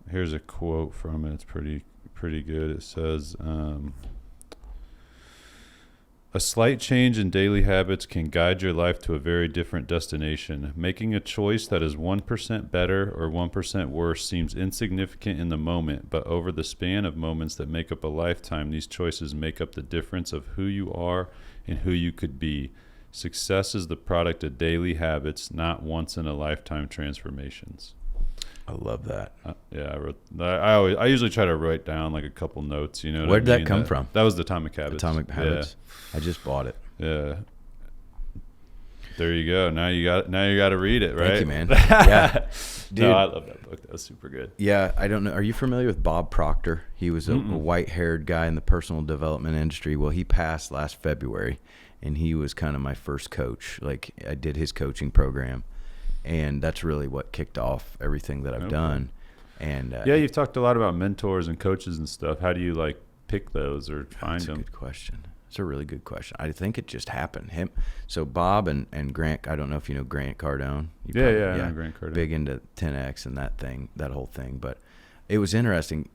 Here's a quote from it. It's pretty good. It says, a slight change in daily habits can guide your life to a very different destination. Making a choice that is 1% better or 1% worse seems insignificant in the moment, but over the span of moments that make up a lifetime, these choices make up the difference of who you are and who you could be. Success is the product of daily habits, not once-in-a-lifetime transformations. I love that. Yeah, I usually try to write down like a couple notes. You know, Where did I mean? that come from? That was the Atomic Habits. Atomic Habits. Yeah. I just bought it. Yeah. There you go. Now you got to read it, right? Thank you, man. Yeah. Dude, no, I love that book. That was super good. Yeah, I don't know. Are you familiar with Bob Proctor? He was a white-haired guy in the personal development industry. Well, he passed last February, and he was kind of my first coach. Like, I did his coaching program, and that's really what kicked off everything that I've done. And yeah, you've talked a lot about mentors and coaches and stuff. How do you like pick those or find them? That's a good question. It's a really good question. I think it just happened. So Bob and Grant, I don't know if you know Grant Cardone. Yeah, I know Grant Cardone. Big into 10X and that whole thing. But it was interesting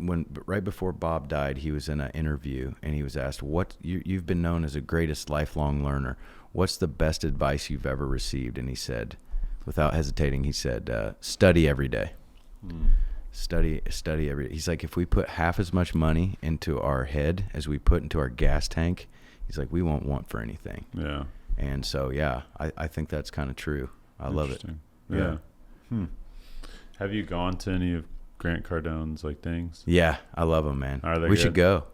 right before Bob died, he was in an interview and he was asked, you've been known as a greatest lifelong learner. What's the best advice you've ever received? And he said, without hesitating, he said, study every day. Study every day. He's like, if we put half as much money into our head as we put into our gas tank, he's like, we won't want for anything. Yeah. And so, yeah, I think that's kind of true. I love it. Yeah. Have you gone to any of Grant Cardone's like things? Yeah, I love him, man. Are they we good? should go.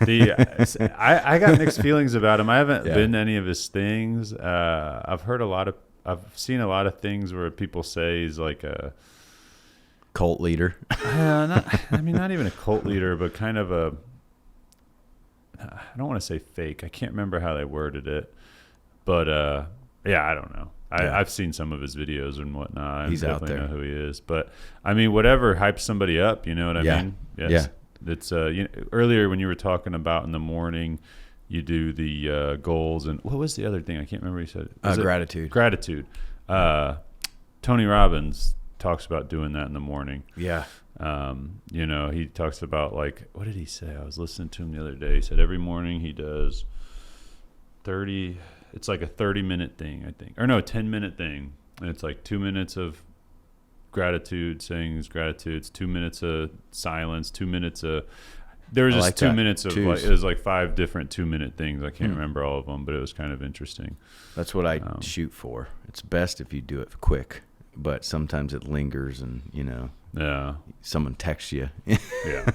I got mixed feelings about him. I haven't been to any of his things. I've seen a lot of things where people say he's like a cult leader. Not even a cult leader, but kind of a, I don't want to say fake. I can't remember how they worded it, but yeah, I don't know. I've seen some of his videos and whatnot. He's out there. I know who he is, but I mean, whatever hypes somebody up, you know what I mean? Yes. Yeah. It's earlier when you were talking about in the morning, you do the goals and what was the other thing? I can't remember. You said gratitude. Gratitude. Tony Robbins talks about doing that in the morning. Yeah. He talks about like, what did he say? I was listening to him the other day. He said every morning he does 30. It's like a 30-minute thing, I think, or no, 10-minute thing, and it's like 2 minutes of gratitude, saying his gratitudes, 2 minutes of silence, 2 minutes of. There was just 2 minutes of like, it was like 5 different 2-minute things. I can't remember all of them, but it was kind of interesting. That's what I shoot for. It's best if you do it quick, but sometimes it lingers, and someone texts you. Yeah.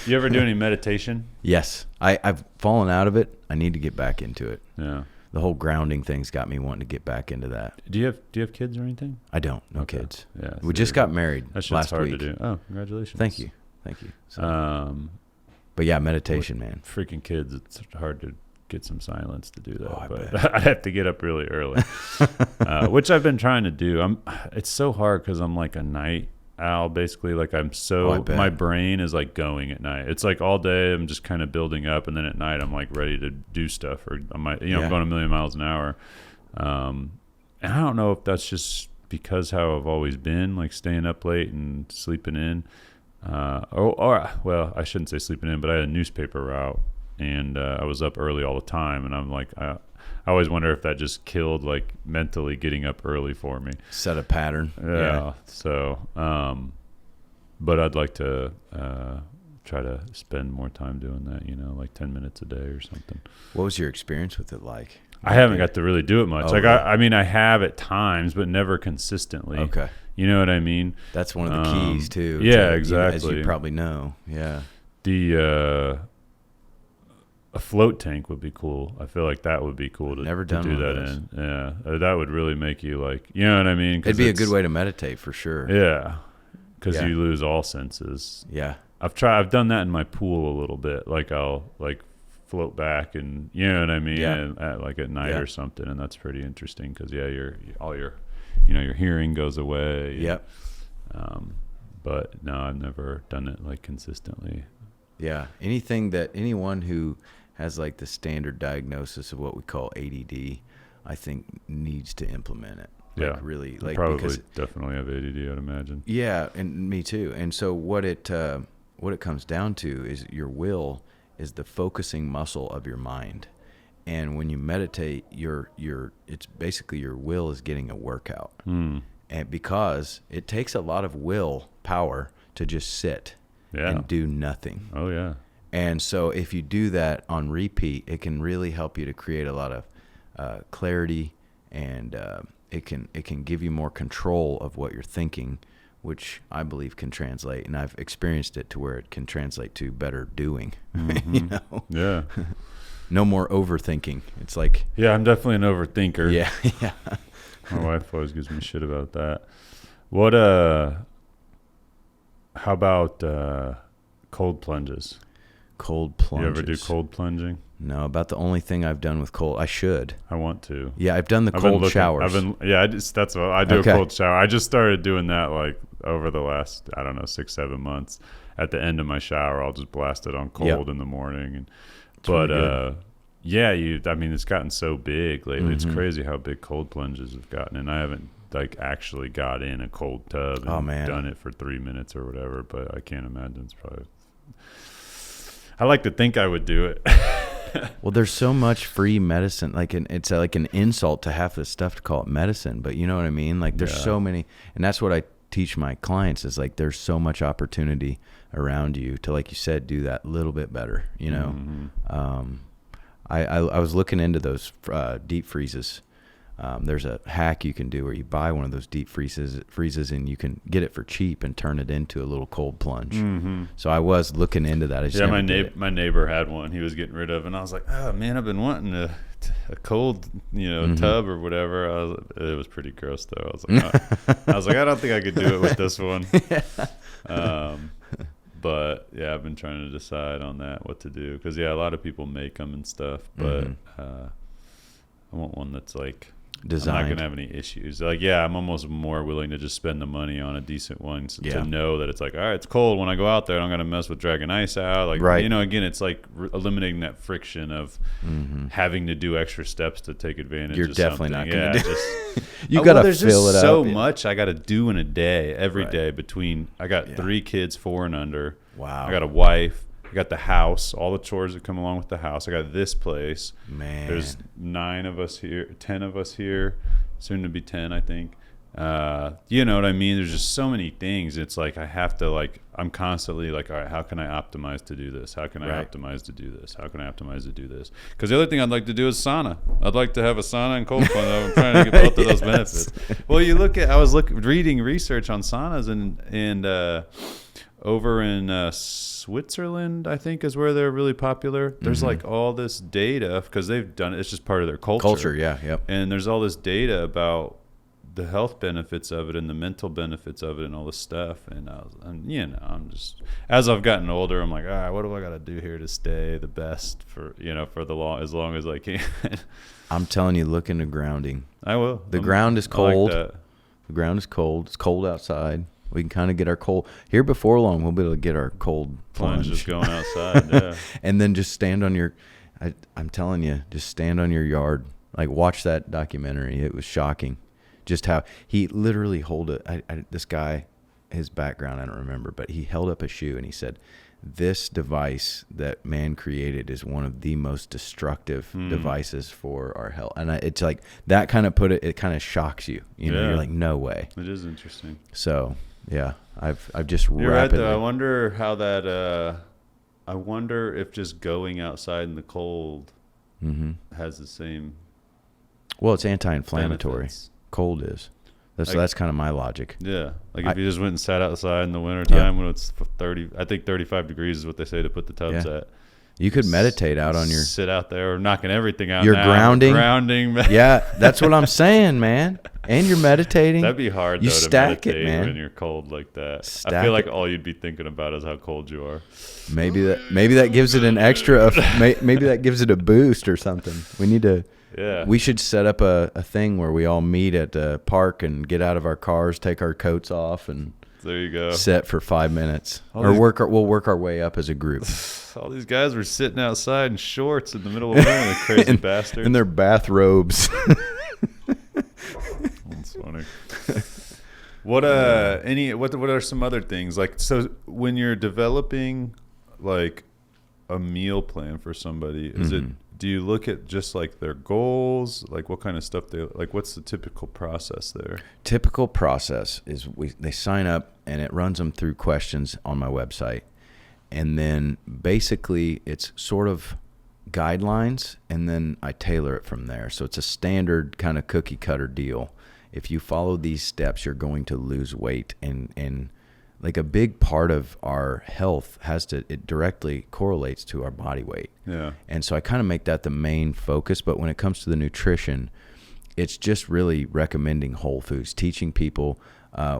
You ever do any meditation? Yes, I've fallen out of it. I need to get back into it. Yeah. The whole grounding thing's got me wanting to get back into that. Do you have kids or anything? I don't. No kids. Yeah. We just got married last hard week. To do. Oh, congratulations. Thank you. So, but yeah, meditation, man. Freaking kids, it's hard to get some silence to do that. I but I have to get up really early, which I've been trying to do. It's so hard because I'm like a night owl, basically. Like my brain is like going at night. It's like all day I'm just kind of building up, and then at night I'm like ready to do stuff, or I'm going a million miles an hour. And I don't know if that's just because how I've always been, like staying up late and sleeping in. Well, I shouldn't say sleeping in, but I had a newspaper route, and I was up early all the time, and I'm like, I always wonder if that just killed like mentally getting up early for me. Set a pattern. Yeah. So, but I'd like to try to spend more time doing that. Like 10 minutes a day or something. What was your experience with it like? I haven't got to really do it much. I have at times, but never consistently. Okay. You know what I mean? That's one of the keys too. Yeah, exactly. As you probably know. Yeah. A float tank would be cool. I feel like that would be cool to do that in. Yeah, that would really make you like, you know what I mean? It'd be a good way to meditate for sure. Yeah, because you lose all senses. Yeah. I've done that in my pool a little bit. Like I'll like float back, and you know what I mean? Yeah. And at night or something, and that's pretty interesting because your hearing goes away. Yep. But no, I've never done it like consistently. Yeah. Anyone who has like the standard diagnosis of what we call ADD, I think needs to implement it. Like really, like probably definitely have ADD, I'd imagine. Yeah, and me too. And so what it comes down to is your will is the focusing muscle of your mind. And when you meditate, it's basically your will is getting a workout. And because it takes a lot of will power to just sit and do nothing. Oh yeah. And so if you do that on repeat, it can really help you to create a lot of clarity, and it can give you more control of what you're thinking, which I believe can translate, and I've experienced it to where it can translate to better doing. Yeah. No more overthinking. It's like, yeah, I'm definitely an overthinker. yeah. My wife always gives me shit about that. What how about cold plunges? Cold plunges. You ever do cold plunging? No, about the only thing I've done with cold. I should. I want to. Yeah, I've done the cold showers. That's what I do. A cold shower. I just started doing that like over the last, I don't know, 6-7 months. At the end of my shower, I'll just blast it on cold in the morning. But I mean, it's gotten so big lately. It's crazy how big cold plunges have gotten, and I haven't like actually got in a cold tub and done it for 3 minutes or whatever. But I can't imagine. It's probably. I like to think I would do it. Well, there's so much free medicine. It's like an insult to half this stuff to call it medicine, but you know what I mean? Like there's so many, and that's what I teach my clients is like there's so much opportunity around you to, like you said, do that little bit better, you know? I was looking into those deep freezes. There's a hack you can do where you buy one of those deep freezes and you can get it for cheap and turn it into a little cold plunge. So I was looking into that. My neighbor had one he was getting rid of, and I was like, oh man, I've been wanting a cold tub or whatever. It was pretty gross though. I was like, I don't think I could do it with this one. But yeah, I've been trying to decide on that, what to do, because a lot of people make them and stuff, but I want one that's like designed. I'm not gonna have any issues. Like, I'm almost more willing to just spend the money on a decent one to know that it's like, all right, it's cold when I go out there. I don't gotta mess with dragging ice out. Like, again, it's like eliminating that friction of having to do extra steps to take advantage. You're of definitely something. not gonna do. You gotta fill it up. So much I gotta do in a day, every day. Between I got 3 kids, 4 and under. Wow. I got a wife. I got the house, all the chores that come along with the house. I got this place. Man. There's 9 of us here, 10 of us here, soon to be 10, I think. You know what I mean? There's just so many things. It's like I have to I'm constantly like, all right, how can I optimize to do this? How can I optimize to do this? How can I optimize to do this? Because the other thing I'd like to do is sauna. I'd like to have a sauna and cold plunge. I'm trying to get both of those benefits. Well, I was reading research on saunas and over in Switzerland, I think, is where they're really popular. There's like all this data because they've done it. It's just part of their culture. Yep. And there's all this data about the health benefits of it and the mental benefits of it and all this stuff. And I'm just, as I've gotten older, I'm like, all right, what do I got to do here to stay the best for as long as I can? I'm telling you, look into grounding. I will. The ground is cold. Like the ground is cold. It's cold outside. We can kind of get our cold here before long. We'll be able to get our cold plunge. Just going outside, yeah. And then just stand on your. I'm telling you, just stand on your yard. Like watch that documentary. It was shocking, just how he literally this guy, his background I don't remember, but he held up a shoe and he said, "This device that man created is one of the most destructive devices for our health." And it's like that kind of it kind of shocks you. You know, you're like, no way. It is interesting. So. Yeah, I've just You're rapidly. right, though. I wonder how that. I wonder if just going outside in the cold has the same. Well, it's anti-inflammatory. Benefits. Cold is. That's kind of my logic. Yeah, like if you just went and sat outside in the wintertime when it's 30, I think 35 degrees is what they say to put the tubs at. You could meditate out on your. Sit out there or knocking everything out. You're grounding. Grounding. Yeah, that's what I'm saying, man. And you're meditating. That'd be hard, you though, stack to meditate it, man. when you're cold like that. Stack I feel like all you'd be thinking about is how cold you are. Maybe that gives it an extra. Maybe that gives it a boost or something. We need to. Yeah. We should set up a thing where we all meet at a park and get out of our cars, take our coats off, and. There you go. Sit for 5 minutes, we'll work our way up as a group. All these guys were sitting outside in shorts in the middle of winter, the crazy bastards. In their bathrobes. That's funny. What are some other things like? So when you're developing like a meal plan for somebody, is it? Do you look at just like their goals, like what kind of stuff they like? What's the typical process there? Typical process is they sign up and it runs them through questions on my website, and then basically it's sort of guidelines, and then I tailor it from there. So it's a standard kind of cookie cutter deal, if you follow these steps, you're going to lose weight. And like a big part of our health it directly correlates to our body weight. Yeah. And so I kind of make that the main focus. But when it comes to the nutrition, it's just really recommending whole foods, teaching people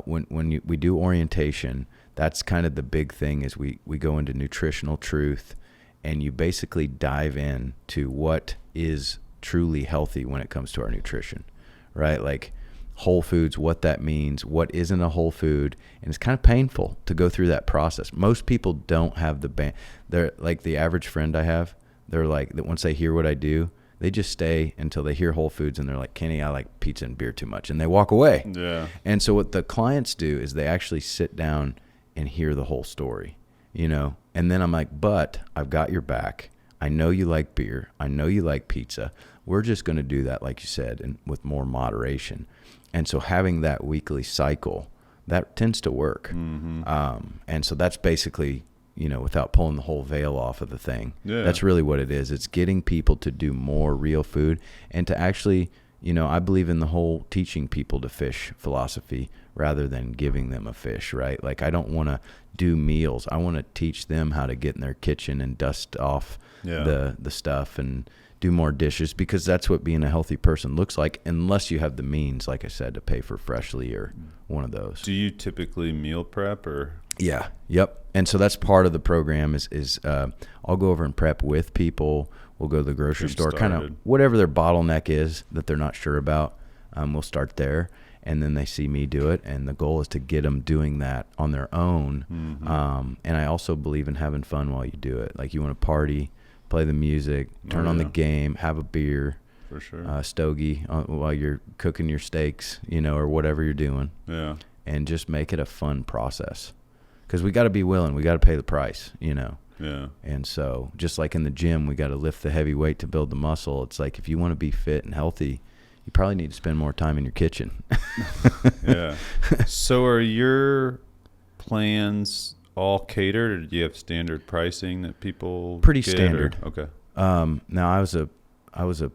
when we do orientation. That's kind of the big thing is we go into nutritional truth, and you basically dive in to what is truly healthy when it comes to our nutrition, right? Like whole foods, what that means, what isn't a whole food. And it's kind of painful to go through that process. Most people don't have they're like the average friend I have, they're like, that once they hear what I do, they just stay until they hear whole foods and they're like, Kenny, I like pizza and beer too much. And they walk away. Yeah. And so what the clients do is they actually sit down and hear the whole story, and then I'm like, but I've got your back. I know you like beer. I know you like pizza. We're just going to do that, like you said, and with more moderation. And so having that weekly cycle, that tends to work. Mm-hmm. And so that's basically, without pulling the whole veil off of the thing, that's really what it is. It's getting people to do more real food and to actually, I believe in the whole teaching people to fish philosophy rather than giving them a fish, right? Like I don't want to do meals. I want to teach them how to get in their kitchen and dust off the stuff and do more dishes, because that's what being a healthy person looks like, unless you have the means, like I said, to pay for Freshly or one of those. Do you typically meal prep or? Yeah. Yep. And so that's part of the program is I'll go over and prep with people. We'll go to the grocery store, kind of whatever their bottleneck is that they're not sure about. We'll start there, and then they see me do it. And the goal is to get them doing that on their own. Mm-hmm. And I also believe in having fun while you do it. Like you want to party, play the music, turn on the game, have a beer, for sure, stogie while you're cooking your steaks, or whatever you're doing. Yeah. And just make it a fun process, because we got to be willing. We got to pay the price, Yeah. And so just like in the gym, we got to lift the heavy weight to build the muscle. It's like if you want to be fit and healthy, you probably need to spend more time in your kitchen. Yeah. So are your plans all catered, or do you have standard pricing that people pretty get, standard? Okay. Now I was a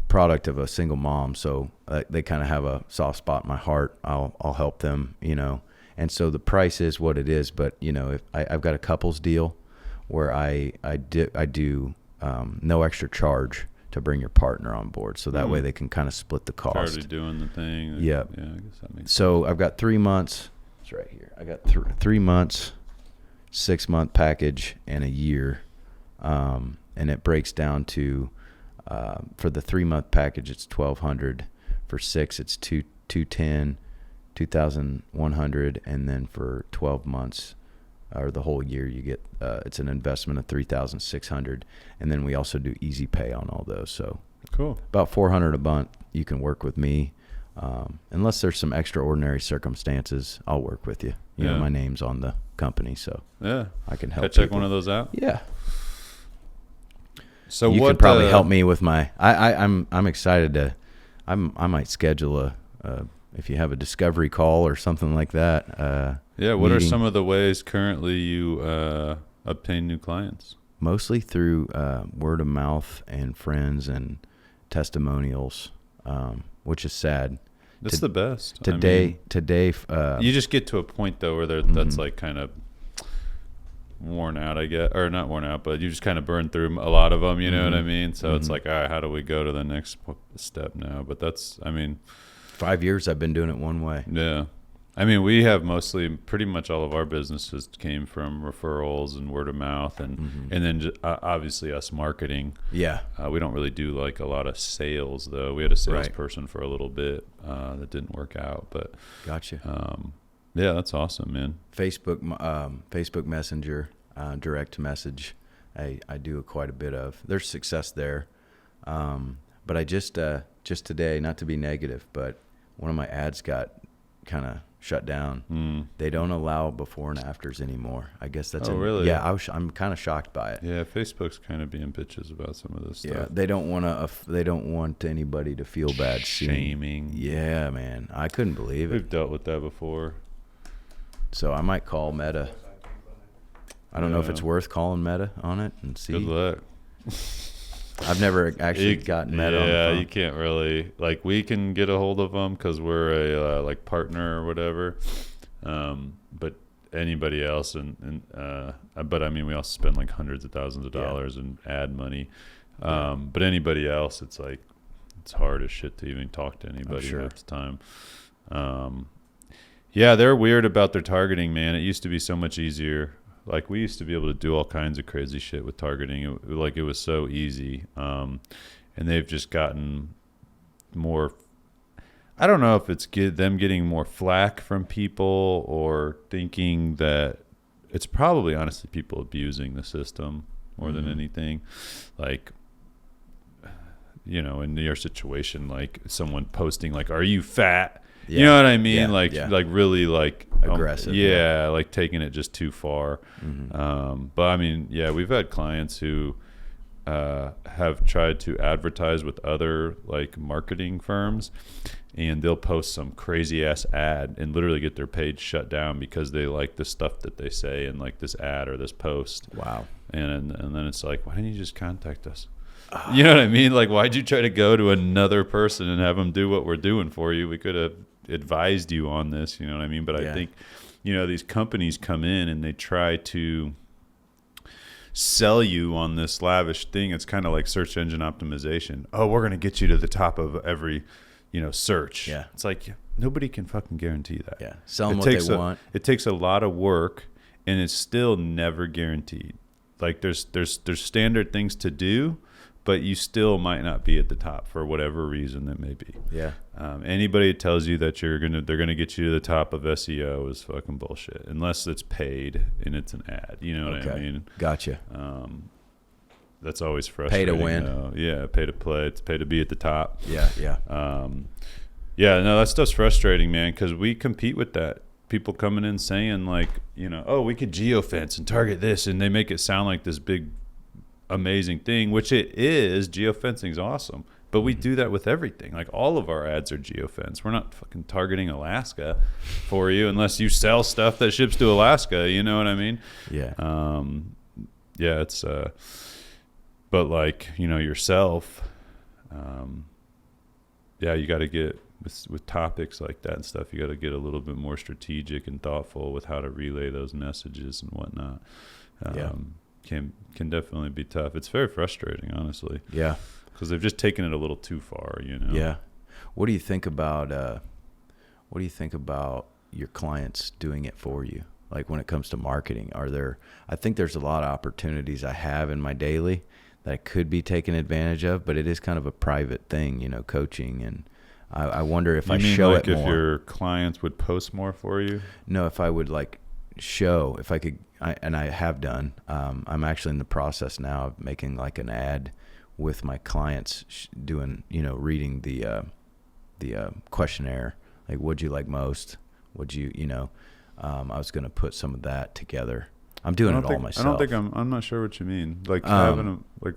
product of a single mom, so they kind of have a soft spot in my heart. I'll help them, And so the price is what it is. But if I've got a couples deal where I do no extra charge to bring your partner on board, so that way they can kind of split the cost. Already doing the thing. Yeah. Yeah, I guess that makes so sense. I've got 3 months. It's right here. I got 3 months, 6-month package, and a year. And it breaks down to for the 3-month package, it's $1,200. For 6, it's $210, $2,100, and then for 12 months or the whole year, you get it's an investment of $3,600, and then we also do easy pay on all those. So cool. About $400 a month. You can work with me, unless there's some extraordinary circumstances. I'll work with you. My name's on the company, so I can help. Check one of those out. Yeah. So you can probably help me with my. I'm excited to. I might schedule a if you have a discovery call or something like that. What are some of the ways currently you obtain new clients? Mostly through word of mouth and friends and testimonials, which is sad. That's the best. Today, you just get to a point though where that's like kind of worn out, I guess, or not worn out, but you just kind of burn through a lot of them. You know what I mean? So it's like, all right, how do we go to the next step now? But that's, 5 years I've been doing it one way. Yeah. We have pretty much all of our businesses came from referrals and word of mouth, and then obviously us marketing. Yeah. We don't really do like a lot of sales though. We had a salesperson for a little bit that didn't work out, but gotcha. Yeah, that's awesome, man. Facebook Messenger, direct message. I do quite a bit of. There's success there, but I just today, not to be negative, but one of my ads got kind of shut down. They don't allow before and afters anymore. I guess that's really? Yeah, I'm kind of shocked by it. Yeah, Facebook's kind of being bitches about some of this stuff. Yeah, they don't want anybody to feel bad. Shaming. Yeah, man, I couldn't believe it. We've dealt with that before. So I might call Meta. I don't know if it's worth calling Meta on it and see. Good luck. I've never actually gotten met on the phone. You can't really, like, we can get a hold of them because we're a like partner or whatever. But anybody else, but I mean, we also spend like hundreds of thousands of dollars in ad money. But anybody else, it's like, it's hard as shit to even talk to anybody half the time. Yeah, they're weird about their targeting, man. It used to be so much easier. Like, we used to be able to do all kinds of crazy shit with targeting. It was so easy. And they've just gotten more. I don't know if it's them getting more flack from people or thinking that it's probably honestly people abusing the system more than anything. Like, you know, in your situation, like someone posting like, "Are you fat?" Yeah. You know what I mean? Like really like aggressive. Like taking it just too far. But I mean, we've had clients who have tried to advertise with other like marketing firms, and they'll post some crazy ass ad and literally get their page shut down because they like the stuff that they say in like this ad or this post. Wow. And then it's like, why didn't you just contact us? You know what I mean? Like, why'd you try to go to another person and have them do what we're doing for you? We could have advised you on this, you know what I mean? But I think, you know, these companies come in and they try to sell you on this lavish thing. It's kind of like search engine optimization. Oh, we're going to get you to the top of every, you know, search. Yeah. It's like, nobody can fucking guarantee that. Yeah. Sell them what they want. It takes a lot of work, and it's still never guaranteed. Like, there's standard things to do, but you still might not be at the top for whatever reason that may be. Yeah. Anybody that tells you that they're gonna get you to the top of SEO is fucking bullshit, unless it's paid and it's an ad. You know what I mean? Gotcha. That's always frustrating. Pay to win. Yeah, pay to play. It's pay to be at the top. Yeah. No, that stuff's frustrating, man, because we compete with that. People coming in saying like, you know, oh, we could geofence and target this, and they make it sound like this big amazing thing, which it is. Geofencing's awesome, but we do that with everything. Like, all of our ads are geofence. We're not fucking targeting Alaska for you unless you sell stuff that ships to Alaska. You know what I mean? Yeah. It's but like, you know, yourself, you got to get with topics like that and stuff, you got to get a little bit more strategic and thoughtful with how to relay those messages and whatnot. Can definitely be tough. It's very frustrating, honestly. Yeah, because they've just taken it a little too far, you know. Yeah. What do you think about your clients doing it for you? Like, when it comes to marketing, I think there's a lot of opportunities I have in my daily that could be taken advantage of, but it is kind of a private thing, you know, coaching, and I wonder if I show it more. If your clients would post more for you? No, if I would like show, if I could, and I have done. I'm actually in the process now of making like an ad with my clients, doing, you know, reading the questionnaire. Like, what'd you like most? Would you, you know, I was going to put some of that together. I'm doing it all myself. I'm not sure what you mean. Like, what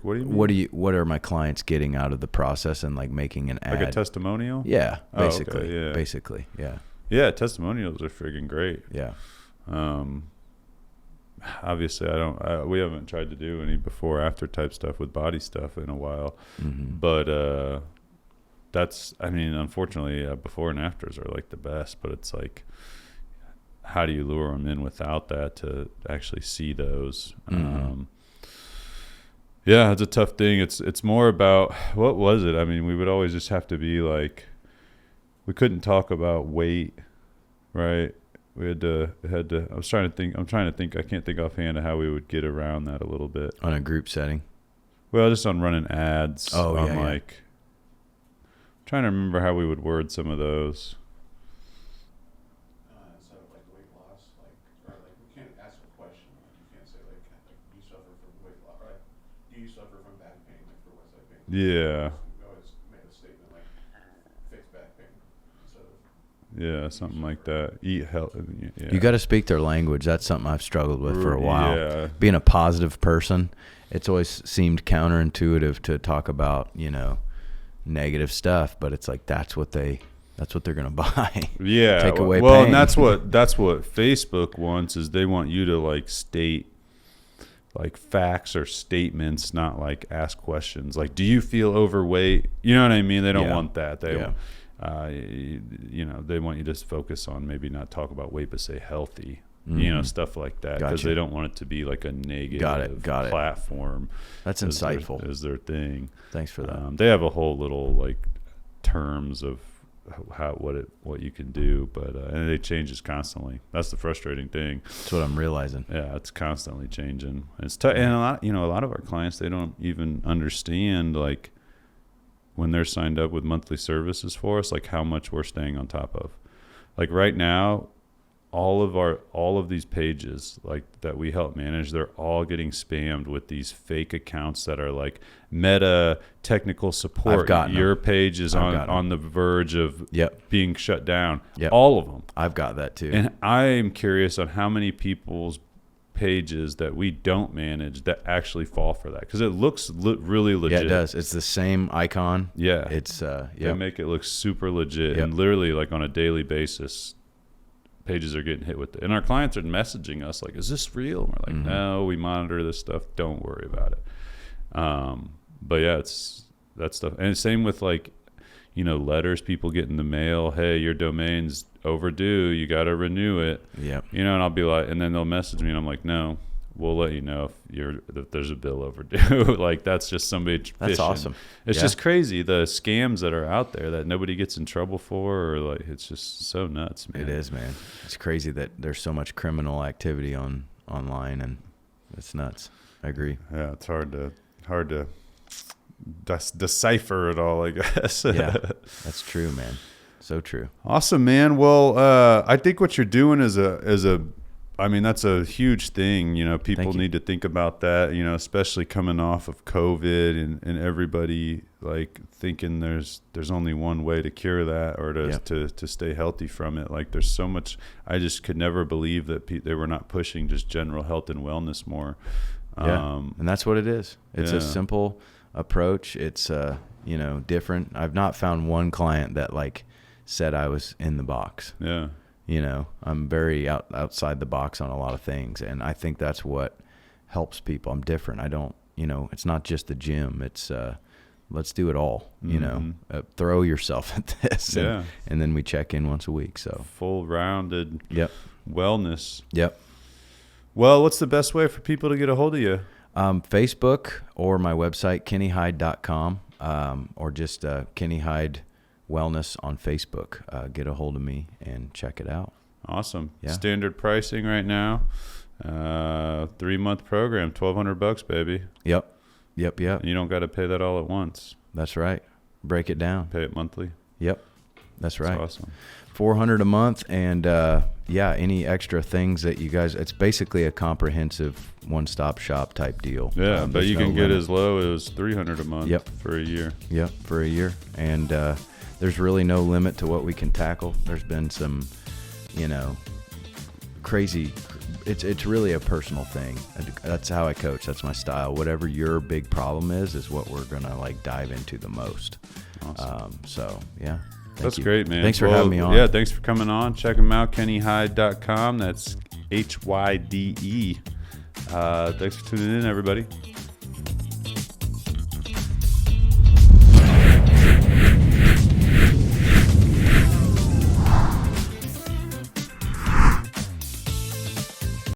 do you mean? What are my clients getting out of the process and like making an ad? Like a testimonial? Yeah, basically. Oh, okay, yeah. Basically, yeah. Yeah, testimonials are freaking great. Yeah. Obviously, we haven't tried to do any before after type stuff with body stuff in a while. Mm-hmm. But unfortunately, before and afters are like the best, but it's like, how do you lure them in without that to actually see those? Mm-hmm. It's a tough thing. It's more about, what was it? I mean, we would always just have to be like, we couldn't talk about weight, right? We had to, I'm trying to think, I can't think offhand of how we would get around that a little bit. On a group setting? Well, just on running ads. Oh, yeah. I'm trying to remember how we would word some of those. Instead of like weight loss, or we can't ask a question. You can't say like you suffer from weight loss, right? Do you suffer from back pain, like for what's that pain? Yeah. We always make a statement like fix back pain instead of. Yeah, something like that. Eat health. Yeah. You got to speak their language. That's something I've struggled with for a while. Yeah. Being a positive person, it's always seemed counterintuitive to talk about, you know, negative stuff, but it's like that's what they're gonna buy. Yeah. Take away pain. And that's what Facebook wants, is they want you to like state like facts or statements, not like ask questions. Like, do you feel overweight? You know what I mean? They don't want that. They, you know, they want you to focus on maybe not talk about weight, but say healthy. You know, stuff like that, because they don't want it to be like a negative platform. That's insightful. Is their thing. Thanks for that. They have a whole little like terms of what you can do, but and it changes constantly. That's the frustrating thing. That's what I'm realizing. Yeah, it's constantly changing. It's and a lot of our clients, they don't even understand, like, when they're signed up with monthly services for us, like how much we're staying on top of. Like right now, all of these pages like that we help manage, they're all getting spammed with these fake accounts that are like Meta technical support. Your page is on the verge of being shut down. All of them. I've got that too. And I'm curious on how many people's pages that we don't manage that actually fall for that, because it looks really legit. Yeah, it does. It's the same icon. Yeah, it's they make it look super legit, and literally like on a daily basis, pages are getting hit with it. And our clients are messaging us like, is this real? And we're like, no, we monitor this stuff. Don't worry about it. But yeah, it's that stuff. And same with like, you know, letters people get in the mail. Hey, your domain's overdue. You got to renew it. Yeah. You know, and I'll be like, and then they'll message me and I'm like, no, we'll let you know if there's a bill overdue. Like, that's just somebody fishing. That's awesome. It's just crazy, the scams that are out there that nobody gets in trouble for, or like, it's just so nuts, man. It is, man. It's crazy that there's so much criminal activity online, and it's nuts. I agree. Yeah, it's hard to decipher it all, I guess. Yeah, that's true, man. So true. Awesome, man. Well, I think what you're doing is I mean, that's a huge thing. You know, people need to think about that, you know, especially coming off of COVID and everybody like thinking there's only one way to cure that, or to stay healthy from it. Like, there's so much. I just could never believe that they were not pushing just general health and wellness more. And that's what it is. It's a simple approach. It's you know, different. I've not found one client that like said I was in the box. Yeah. You know, I'm very outside the box on a lot of things, and I think that's what helps people. I'm different. I don't, you know, it's not just the gym. It's let's do it all. You know, throw yourself at this, and then we check in once a week. So full rounded wellness. Yep. Well, what's the best way for people to get a hold of you? Facebook or my website, kennyhyde.com, or just Kenny Hyde Wellness on Facebook. Get a hold of me and check it out. Awesome. Yeah. Standard pricing right now. 3-month program, $1,200, baby. Yep. And you don't got to pay that all at once. That's right. Break it down. Pay it monthly. Yep. That's right. That's awesome. $400 a month, and any extra things that you guys. It's basically a comprehensive one-stop shop type deal. Yeah, but you can get as low as $300 a month for a year. Yep, for a year, and there's really no limit to what we can tackle. There's been some, you know, crazy. It's really a personal thing. That's how I coach. That's my style. Whatever your big problem is what we're gonna like dive into the most. Awesome. So yeah. That's great, man. Thanks for having me on. Yeah, thanks for coming on. Check them out, kennyhyde.com. That's HYDE. Thanks for tuning in, everybody.